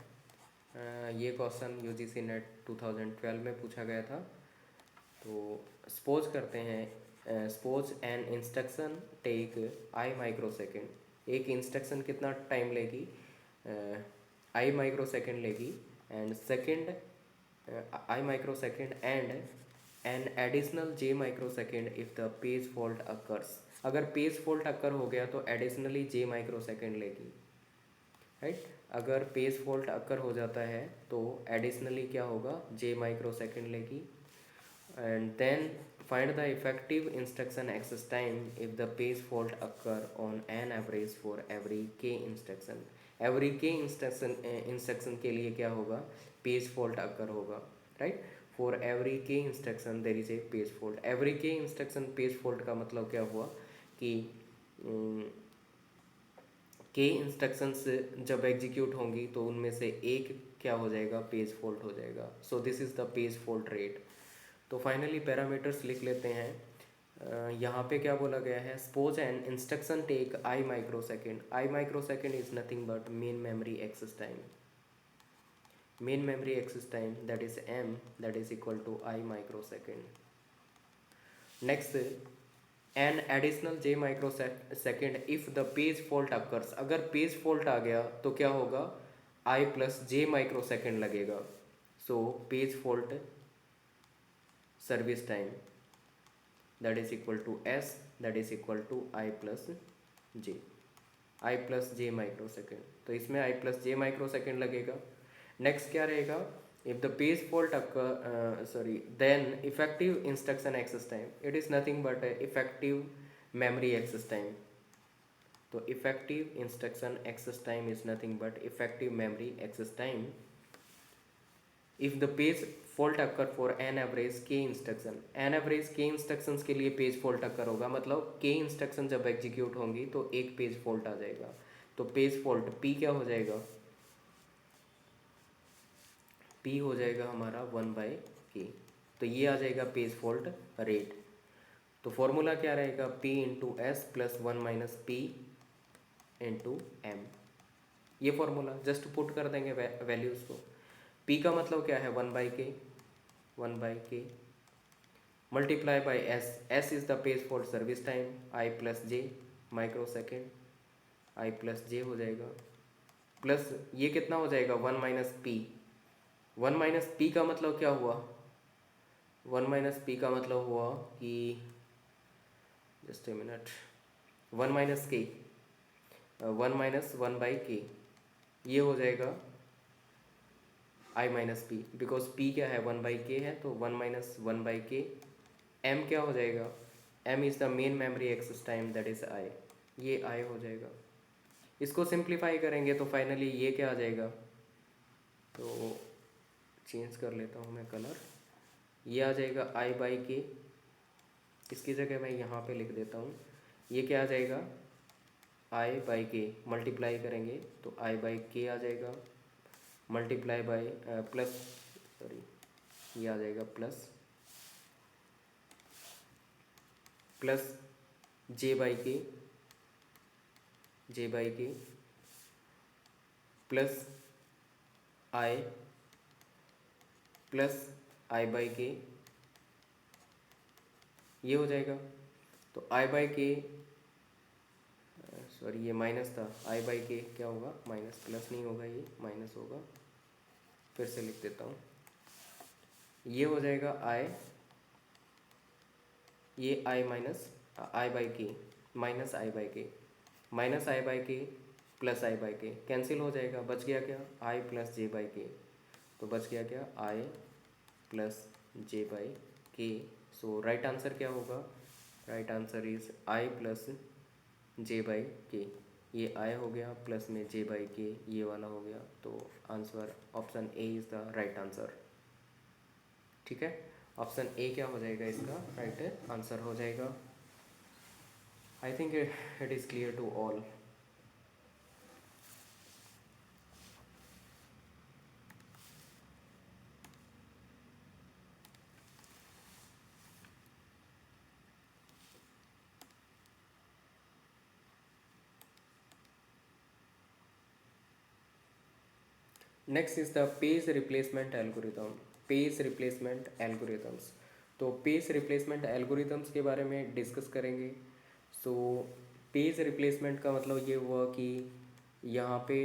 ये क्वेश्चन यूजीसी नेट 2012 में पूछा गया था। तो सपोज करते हैं, suppose an instruction take i micro second, एक इंस्ट्रक्शन कितना टाइम लेगी आई माइक्रो सेकेंड लेगी, and second i micro second and an additional j micro second if the page fault occurs. अगर पेज फॉल्ट अकर हो गया तो additionally j micro second लेगी, right. अगर पेज फॉल्ट अकर हो जाता है तो एडिशनली क्या होगा जे माइक्रो सेकेंड लेगी। And then find the effective instruction access time if the page fault occur on an average for every k instruction. Every k instruction के लिए क्या होगा पेज फॉल्ट अकर होगा, right. For every k instruction there is a page fault. Every k instruction page fault का मतलब क्या हुआ कि के इंस्ट्रक्शंस जब एग्जीक्यूट होंगी तो उनमें से एक क्या हो जाएगा पेज फॉल्ट हो जाएगा। So this is the page fault rate. तो फाइनली पैरामीटर्स लिख लेते हैं। यहाँ पे क्या बोला गया है, suppose an instruction take i micro second. I micro second is nothing but main memory access time. Main memory access time that is m, that is equal to i micro second. Next an additional j micro second if the page fault occurs. अगर page fault आ गया तो क्या होगा I plus J micro second लगेगा। So page fault service time that is equal to S, that is equal to I plus J, I plus J micro second. तो इसमें I plus J micro second लगेगा। Next क्या रहेगा, if the page fault then effective instruction access time, it is nothing but effective memory access time. तो effective instruction access time is nothing but effective memory access time if the page fault occur for an average के instruction. An average के instructions के लिए page fault occur होगा, मतलब के instruction जब execute होंगी तो एक पेज फॉल्ट आ जाएगा। तो पेज फॉल्ट पी क्या हो जाएगा, पी हो जाएगा हमारा 1/k। तो ये आ जाएगा पेज फॉल्ट रेट। तो फॉर्मूला क्या रहेगा, P into S plus 1 - p into m. ये फॉर्मूला जस्ट पुट कर देंगे वैल्यूज़ को। P का मतलब क्या है 1/k, 1/k multiply by S, S is the page fault service time, I plus J micro second, I plus J हो जाएगा, प्लस ये कितना हो जाएगा 1 - p। 1 - p का मतलब क्या हुआ, 1 - p का मतलब हुआ कि just a minute, 1 - k, 1 - 1/k ये हो जाएगा आई माइनस पी, बिकॉज p क्या है 1/k है, तो 1 - 1/k। m क्या हो जाएगा, m is the main memory access time that is i, ये i हो जाएगा। इसको सिंप्लीफाई करेंगे तो फाइनली ये क्या आ जाएगा, तो चेंज कर लेता हूँ मैं कलर, ये आ जाएगा i/k इसकी जगह मैं यहाँ पे लिख देता हूँ, ये क्या आ जाएगा, आई बाई के, मल्टीप्लाई करेंगे तो आई बाई के आ जाएगा, मल्टीप्लाई बाई प्लस, सॉरी ये आ जाएगा प्लस प्लस जे बाई के, जे बाई के plus I plus I by के, ये हो जाएगा। तो आई बाई के, सॉरी ये माइनस था, आई बाई के क्या होगा, माइनस, प्लस नहीं होगा, ये माइनस होगा, फिर से लिख देता हूँ, ये हो जाएगा आई, ये आई माइनस आई बाई के, माइनस आई बाई के, माइनस आई बाई के प्लस आई बाई के, कैंसिल हो जाएगा, बच गया क्या, आई प्लस जे बाई के, तो बच गया क्या, आई प्लस जे बाई के। सो राइट आंसर क्या होगा, right answer is I plus J by के, ये आई हो गया प्लस में जे बाई के, ये वाला हो गया, तो answer option A is the right answer. ठीक है, ऑप्शन ए क्या हो जाएगा, इसका राइट आंसर हो जाएगा। I think it is clear to all. Next is the page replacement algorithm, page replacement algorithms. तो पेज रिप्लेसमेंट एल्गोरिदम्स के बारे में डिस्कस करेंगे। सो पेज रिप्लेसमेंट का मतलब ये हुआ कि यहाँ पे,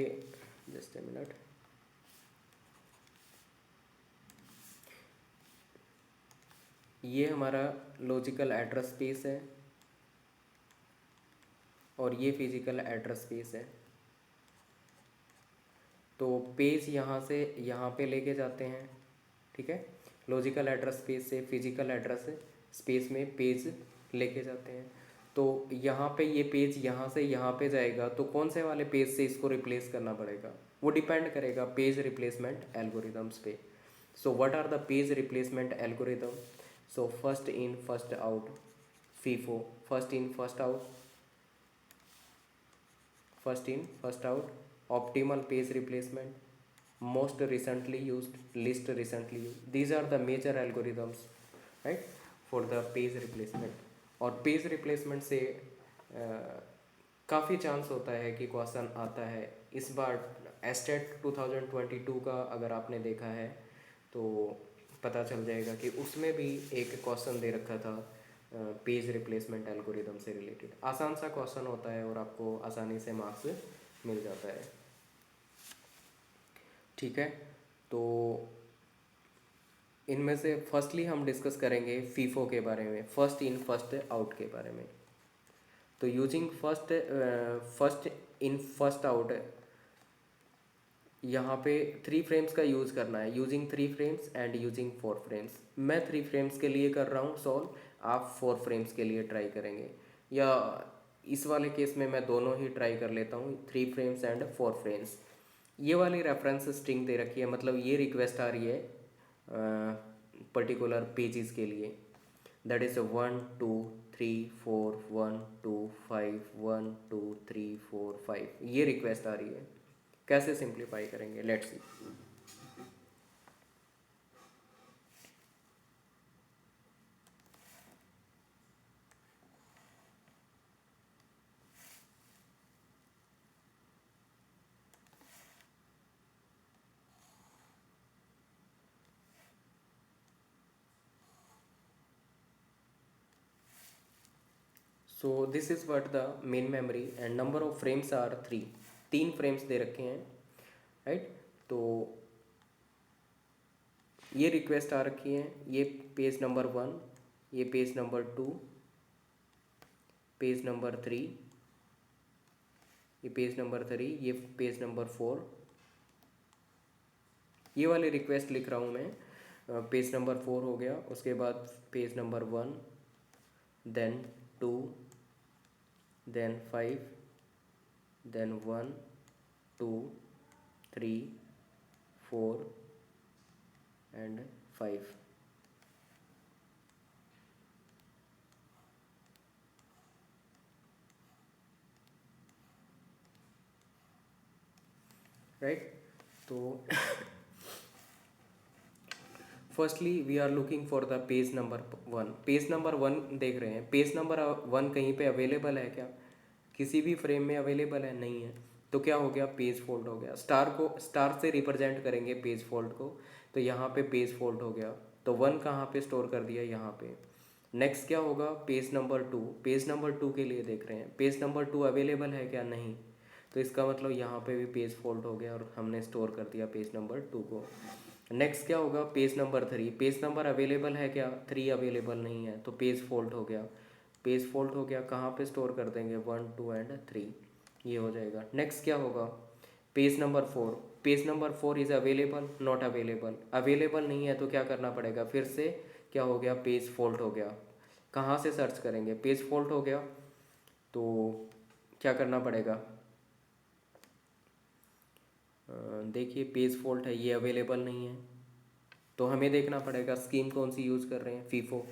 जस्ट ए मिनट, ये हमारा लॉजिकल एड्रेस स्पेस है और ये फिजिकल एड्रेस स्पेस है। तो पेज यहाँ से यहाँ पे लेके जाते हैं, ठीक है, लॉजिकल एड्रेस स्पेस से फिजिकल एड्रेस स्पेस में पेज लेके जाते हैं। तो यहाँ पे ये पेज यहाँ से यहाँ पे जाएगा, तो कौन से वाले पेज से इसको रिप्लेस करना पड़ेगा, वो डिपेंड करेगा पेज रिप्लेसमेंट एल्गोरिदम्स पे। So what are the page replacement algorithm, so first in first out, FIFO, first in first out, first in first out, optimal page replacement, most recently used, least recently used, these are the major algorithms, right, for the page replacement। और page replacement से काफ़ी chance होता है कि question आता है। इस बार estate 2022 का अगर आपने देखा है तो पता चल जाएगा कि उसमें भी एक क्वेश्चन दे रखा था पेज रिप्लेसमेंट एल्गोरिदम से रिलेटेड। आसान सा क्वेश्चन होता है और आपको आसानी से मार्क्स मिल जाता है। ठीक है, तो इनमें से फर्स्टली हम डिस्कस करेंगे फीफो के बारे में, फर्स्ट इन फर्स्ट आउट के बारे में। तो using first in first out, यहाँ पे 3 फ्रेम्स का यूज़ करना है, using 3 frames and using 4 frames. मैं 3 फ्रेम्स के लिए कर रहा हूँ सॉल्व, आप 4 फ्रेम्स के लिए ट्राई करेंगे, या इस वाले केस में मैं दोनों ही ट्राई कर लेता हूँ, 3 फ्रेम्स एंड 4 फ्रेम्स। ये वाली रेफरेंस स्ट्रिंग दे रखी है, मतलब ये रिक्वेस्ट आ रही है पर्टिकुलर पेजेस के लिए, दैट इज़ 1 2 3 4 1 2 5 1 2 3 4 5, ये रिक्वेस्ट आ रही है। कैसे सिंप्लीफाई करेंगे, let's see. So this is what the main memory and number of frames are 3, 3 frames दे रखे हैं, राइट। तो ये रिक्वेस्ट आ रखी है, ये पेज नंबर 1, ये पेज नंबर 2, पेज नंबर 3, ये पेज नंबर 3, ये पेज नंबर 4, ये वाली रिक्वेस्ट लिख रहा हूँ मैं। पेज नंबर 4 हो गया, उसके बाद page number 1, then 2, then 5, then 1 2 3 4 and 5। Right. तो firstly we are looking for the page number 1। Page number 1 देख रहे हैं, पेज नंबर 1 कहीं पे अवेलेबल है क्या? किसी भी फ्रेम में अवेलेबल है? नहीं है। तो क्या हो गया? पेज फॉल्ट हो गया। स्टार को, स्टार से रिप्रेजेंट करेंगे पेज फॉल्ट को, तो यहाँ पे पेज फॉल्ट हो गया। तो 1 कहाँ पे स्टोर कर दिया? यहाँ पे। नेक्स्ट क्या होगा? Page number 2। पेज नंबर 2 के लिए देख रहे हैं, पेज नंबर 2 अवेलेबल है क्या? नहीं। तो इसका मतलब यहाँ पे भी पेज फॉल्ट हो गया और हमने स्टोर कर दिया पेज नंबर 2 को। नेक्स्ट क्या होगा? Page number 3। Page number available है क्या? 3 अवेलेबल नहीं है, तो पेज फॉल्ट हो गया। पेज फॉल्ट हो गया, कहाँ पे स्टोर कर देंगे? 1 2 एंड 3, ये हो जाएगा। नेक्स्ट क्या होगा? Page number 4। Page number 4 is available, not available. Available नहीं है तो क्या करना पड़ेगा? फिर से क्या हो गया? पेज फॉल्ट हो गया। कहाँ से सर्च करेंगे? पेज फॉल्ट हो गया तो क्या करना पड़ेगा? देखिए पेज फॉल्ट है, ये अवेलेबल नहीं है, तो हमें देखना पड़ेगा स्कीम कौन सी यूज़ कर रहे हैं। फीफो,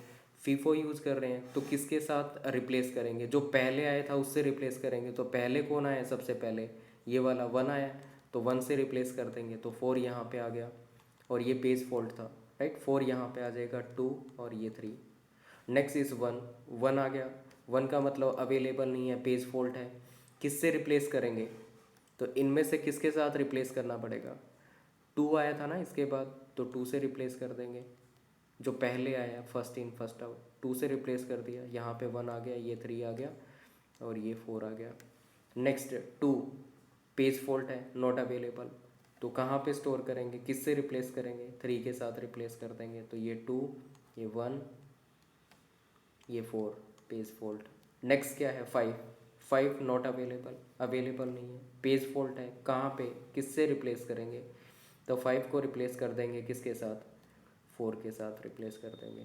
फीफो यूज़ कर रहे हैं, तो किसके साथ रिप्लेस करेंगे? जो पहले आया था उससे रिप्लेस करेंगे। तो पहले कौन आया सबसे पहले? ये वाला 1 आया, तो 1 से रिप्लेस कर देंगे, तो 4 यहाँ पे आ गया और ये पेज फॉल्ट था, राइट। 4 यहाँ पे आ जाएगा, 2 और ये 3। Next is 1। 1 आ गया, 1 का मतलब अवेलेबल नहीं है, पेज फॉल्ट है। किससे रिप्लेस करेंगे? तो इनमें से किसके साथ रिप्लेस करना पड़ेगा? 2 आया था ना इसके बाद, तो 2 से रिप्लेस कर देंगे। जो पहले आया, फर्स्ट इन फर्स्ट आउट, 2 से रिप्लेस कर दिया। यहाँ पे 1 आ गया, ये 3 आ गया और ये 4 आ गया। नेक्स्ट 2, पेज फॉल्ट है, नॉट अवेलेबल, तो कहाँ पे स्टोर करेंगे? किससे रिप्लेस करेंगे? 3 के साथ रिप्लेस कर देंगे। तो ये 2, ये 1, ये 4, पेज फॉल्ट। नेक्स्ट क्या है? 5। 5 नॉट अवेलेबल, अवेलेबल नहीं है, पेज फॉल्ट है। कहाँ पे, किससे रिप्लेस करेंगे? तो 5 को रिप्लेस कर देंगे किसके साथ? 4 के साथ रिप्लेस कर देंगे।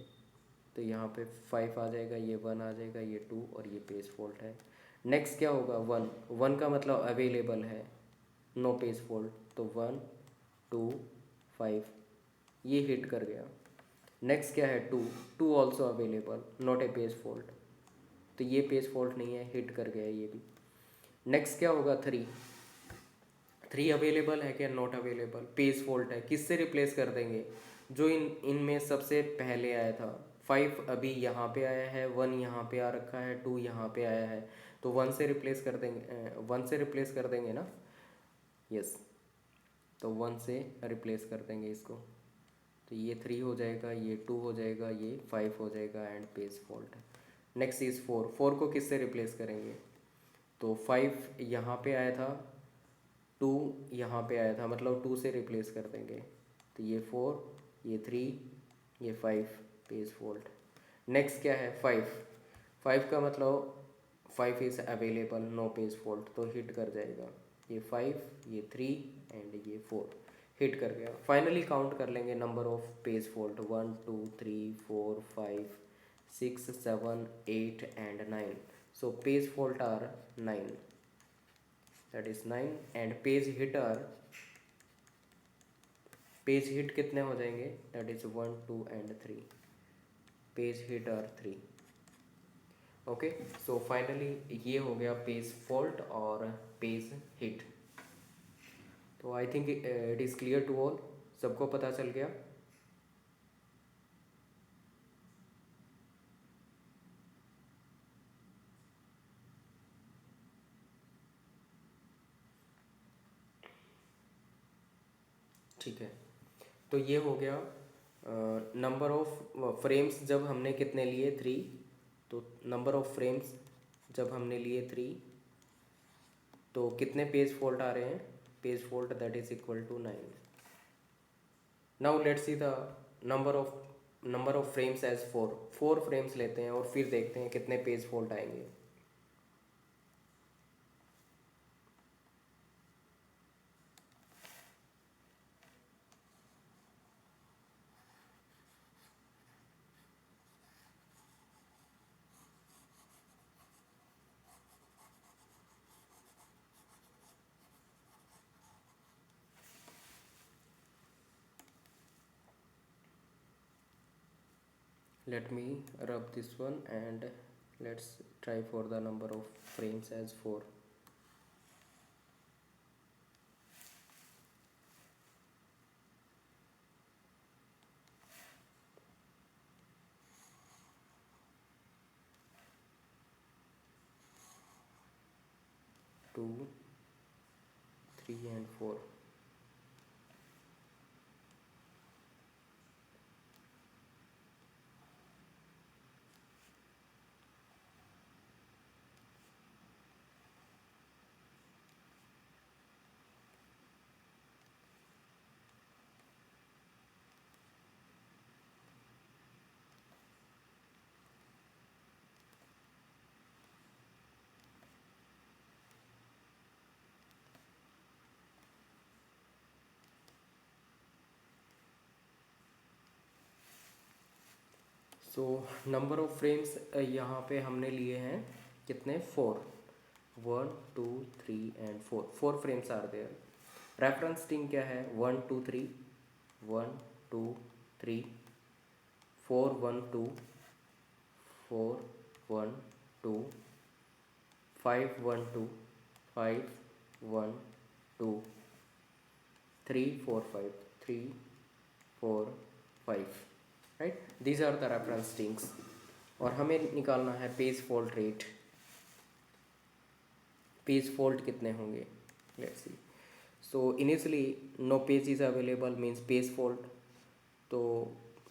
तो यहाँ पे 5 आ जाएगा, ये 1 आ जाएगा, ये 2 और ये पेज फॉल्ट है। नेक्स्ट क्या होगा? 1। 1 का मतलब अवेलेबल है, नो पेज फॉल्ट, तो 1 2 5, ये हिट कर गया। नेक्स्ट क्या है? 2। 2 also available, not a page fault, तो ये पेज फॉल्ट नहीं है, हिट कर गया ये भी। नेक्स्ट क्या होगा? 3। 3 अवेलेबल है क्या? नॉट अवेलेबल, पेज फॉल्ट है, किससे रिप्लेस कर देंगे? जो इनमें सबसे पहले आया था। 5 अभी यहाँ पे आया है, 1 यहाँ पे आ रखा है, 2 यहाँ पे आया है, तो 1 से रिप्लेस कर देंगे, 1 से रिप्लेस कर देंगे ना। यस, तो 1 से रिप्लेस कर देंगे इसको, तो ये 3 हो जाएगा, ये 2 हो जाएगा, ये 5 हो जाएगा एंड पेज फॉल्ट है। Next is 4। 4 को किससे रिप्लेस करेंगे? तो 5 यहाँ पे आया था, 2 यहाँ पे आया था, मतलब 2 से रिप्लेस कर देंगे, तो ये 4, ये 3, ये 5, पेज फॉल्ट। नेक्स्ट क्या है? 5। 5 का मतलब 5 is available, no page fault, तो हिट कर जाएगा। ये 5, ये 3 एंड ये 4, हिट कर गया। फाइनली काउंट कर लेंगे number of page fault, 1 2 3 4 5 6 7 8 and 9। So page fault are 9, that is 9 and page hit कितने हो जाएंगे? that is 1 2 and 3, page hit are 3। Okay, so finally ये हो गया पेज फॉल्ट और पेज हिट। तो I think it is clear to all, सबको पता चल गया। ठीक है, तो ये हो गया नंबर ऑफ फ्रेम्स जब हमने कितने लिए? 3। तो नंबर ऑफ फ्रेम्स जब हमने लिए 3, तो कितने पेज फॉल्ट आ रहे हैं? Page fault that is equal to 9। Now let's see the number of frames as 4। 4 frames लेते हैं और फिर देखते हैं कितने पेज फॉल्ट आएंगे। Let me rub this one and let's try for the number of frames as 4. 2 3 and 4. So number of frames यहाँ पे हमने लिए हैं कितने, 4. 1 2 3 and 4. 4 frames are there. Reference string क्या है, 1 2 3, 1 2 3, 4 1 2, 4 1 2, 5 1 2, 5 1 2, 3 4 5, 3 4 5. Right, these are the reference strings. और हमें निकालना है page fault rate. Page fault कितने होंगे, let's see. So initially no page is available means page fault. तो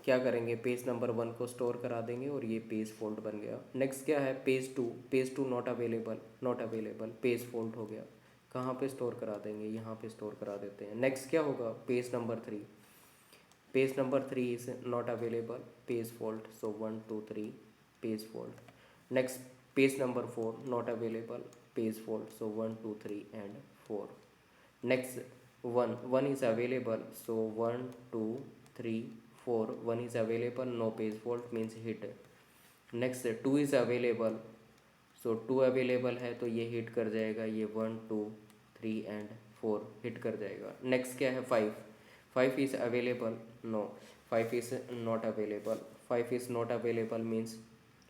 क्या करेंगे, पेज नंबर 1 को स्टोर करा देंगे और ये पेज फॉल्ट बन गया. नेक्स्ट क्या है, page 2. Page 2 not available, not available, page fault हो गया. कहाँ पे स्टोर करा देंगे, यहाँ पे स्टोर करा देते हैं. नेक्स्ट क्या होगा, page number 3. Page number 3 is not available, page fault. So 1 2 3 page fault. Next page number 4 not available, page fault. So 1 2 3 and 4. Next 1 is available, so 1 2 3 4, 1 is available, no page fault means hit. Next 2 is available, so 2 available है तो ये hit कर जाएगा, ये 1 2 3 and 4 hit कर जाएगा. Next क्या है, 5 is available, no, 5 is not available. 5 is not available means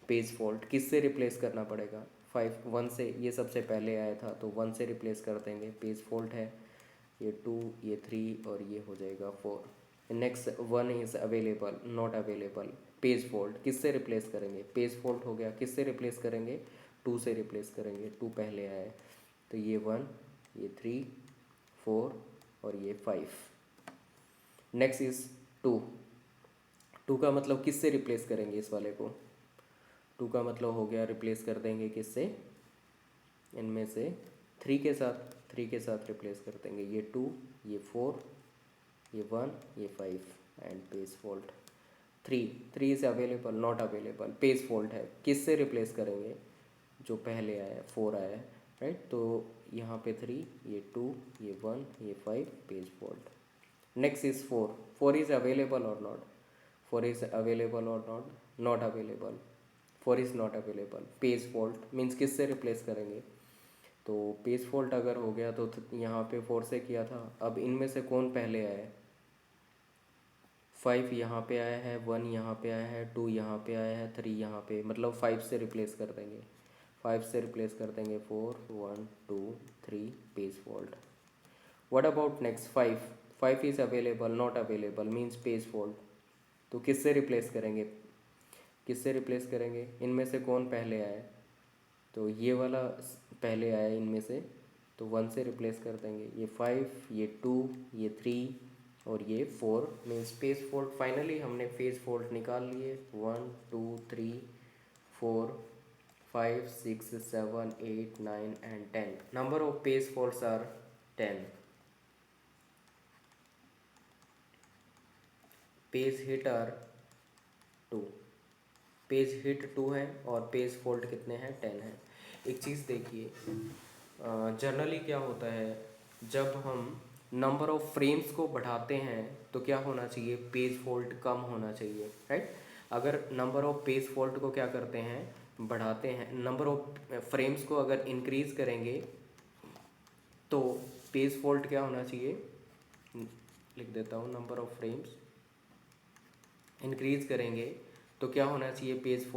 page fault. किससे रिप्लेस करना पड़ेगा, 1 से. ये सबसे पहले आया था तो 1 से रिप्लेस कर देंगे, पेज फॉल्ट है. ये 2, ये 3 और ये हो जाएगा 4. Next 1 is available, not available, page fault. किससे रिप्लेस करेंगे, पेज फॉल्ट हो गया. किससे रिप्लेस करेंगे, 2 से रिप्लेस करेंगे, 2 पहले आया है. तो ये 1, ये 3 4 और ये 5. नेक्स्ट इज़ 2 का मतलब किससे रिप्लेस करेंगे इस वाले को, 2 का मतलब हो गया रिप्लेस कर देंगे किससे, इनमें से 3 के साथ रिप्लेस कर देंगे. ये 2, ये 4, ये 1, ये 5 and page fault. 3 is available, not available, page fault है. किससे रिप्लेस करेंगे, जो पहले आया है 4 आया है, राइट. तो यहाँ पे 3, ये 2, ये 1, ये 5, page fault. Next is 4 is available और नॉट, 4 इज़ अवेलेबल और not available, 4 is not available, page fault means किससे रिप्लेस करेंगे. तो पेज फॉल्ट अगर हो गया तो यहाँ पे 4 से किया था. अब इनमें से कौन पहले आया है, 5 यहाँ पे आया है, 1 यहाँ पे आया है, 2 यहाँ पे आया है, 3 यहाँ पे, मतलब 5 से रिप्लेस कर देंगे, 4 1 2 3 page fault. What about next 5 is available, not available means page fault. तो किससे रिप्लेस करेंगे, इनमें से कौन पहले आया है, तो ये वाला पहले आया इनमें से, तो 1 से रिप्लेस कर देंगे. ये 5, ये 2, ये 3 और ये 4 मीन्स पेज फॉल्ट. फाइनली हमने पेज फॉल्ट निकाल लिए. 1 2 3 4 5 6 7 8 9 and 10. Number of page faults are 10. Page hit are 2. Page hit 2 है और पेज फॉल्ट कितने हैं, 10 है. एक चीज़ देखिए, जनरली क्या होता है, जब हम नंबर ऑफ फ्रेम्स को बढ़ाते हैं तो क्या होना चाहिए, पेज फॉल्ट कम होना चाहिए, राइट. अगर नंबर ऑफ पेज फॉल्ट को क्या करते हैं, बढ़ाते हैं, नंबर ऑफ फ्रेम्स को अगर इंक्रीज़ करेंगे तो पेज फॉल्ट क्या होना चाहिए, लिख देता हूँ, नंबर ऑफ फ्रेम्स इंक्रीज़ करेंगे तो क्या होना चाहिए, पेज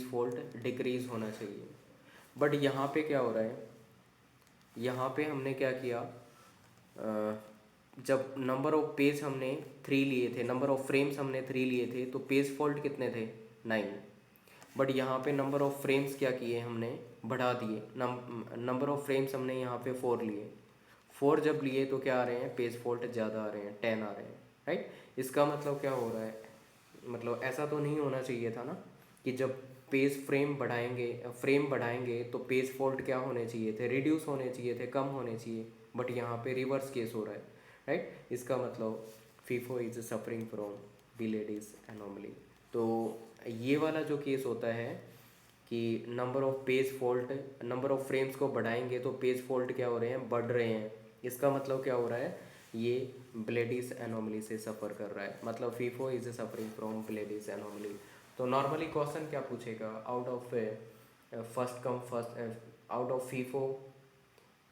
फॉल्ट डिक्रीज़ होना चाहिए. बट यहाँ पे क्या हो रहा है, यहाँ पे हमने क्या किया, जब नंबर ऑफ पेज हमने 3 लिए थे, नंबर ऑफ फ्रेम्स हमने 3 लिए थे, तो पेज फॉल्ट कितने थे, 9. बट यहाँ पे नंबर ऑफ फ्रेम्स क्या किए हमने, बढ़ा दिए, नंबर ऑफ फ्रेम्स हमने यहाँ पे 4 लिए, 4 जब लिए तो क्या आ रहे हैं, पेज फॉल्ट ज़्यादा आ रहे हैं, 10 आ रहे हैं, राइट। इसका मतलब क्या हो रहा है, मतलब ऐसा तो नहीं होना चाहिए था ना कि जब पेज फ्रेम बढ़ाएंगे तो पेज फॉल्ट क्या होने चाहिए थे, रिड्यूस होने चाहिए थे, कम होने चाहिए, बट यहाँ पे रिवर्स केस हो रहा है, राइट। इसका मतलब FIFO is suffering from Belady's anomaly. तो ये वाला जो केस होता है कि नंबर ऑफ फ्रेम्स को बढ़ाएंगे तो पेज फॉल्ट क्या हो रहे हैं, बढ़ रहे हैं, इसका मतलब क्या हो रहा है, ये ब्लेडिस एनोमली से सफ़र कर रहा है, मतलब FIFO is suffering from Belady's anomaly. तो नॉर्मली क्वेश्चन क्या पूछेगा, out of first come first, out of FIFO,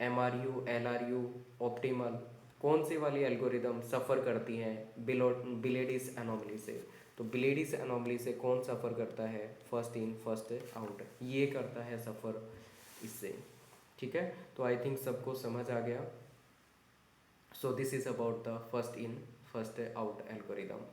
MRU, LRU, optimal, कौन सी वाली एल्गोरिदम सफ़र करती हैं बिलेडिस एनोमली से। तो बिलेडिस एनोमली से कौन सफ़र करता है, फर्स्ट इन फर्स्ट आउट, ये करता है सफ़र इससे, ठीक है। तो आई थिंक सबको समझ आ गया। सो this is about the first in first out algorithm.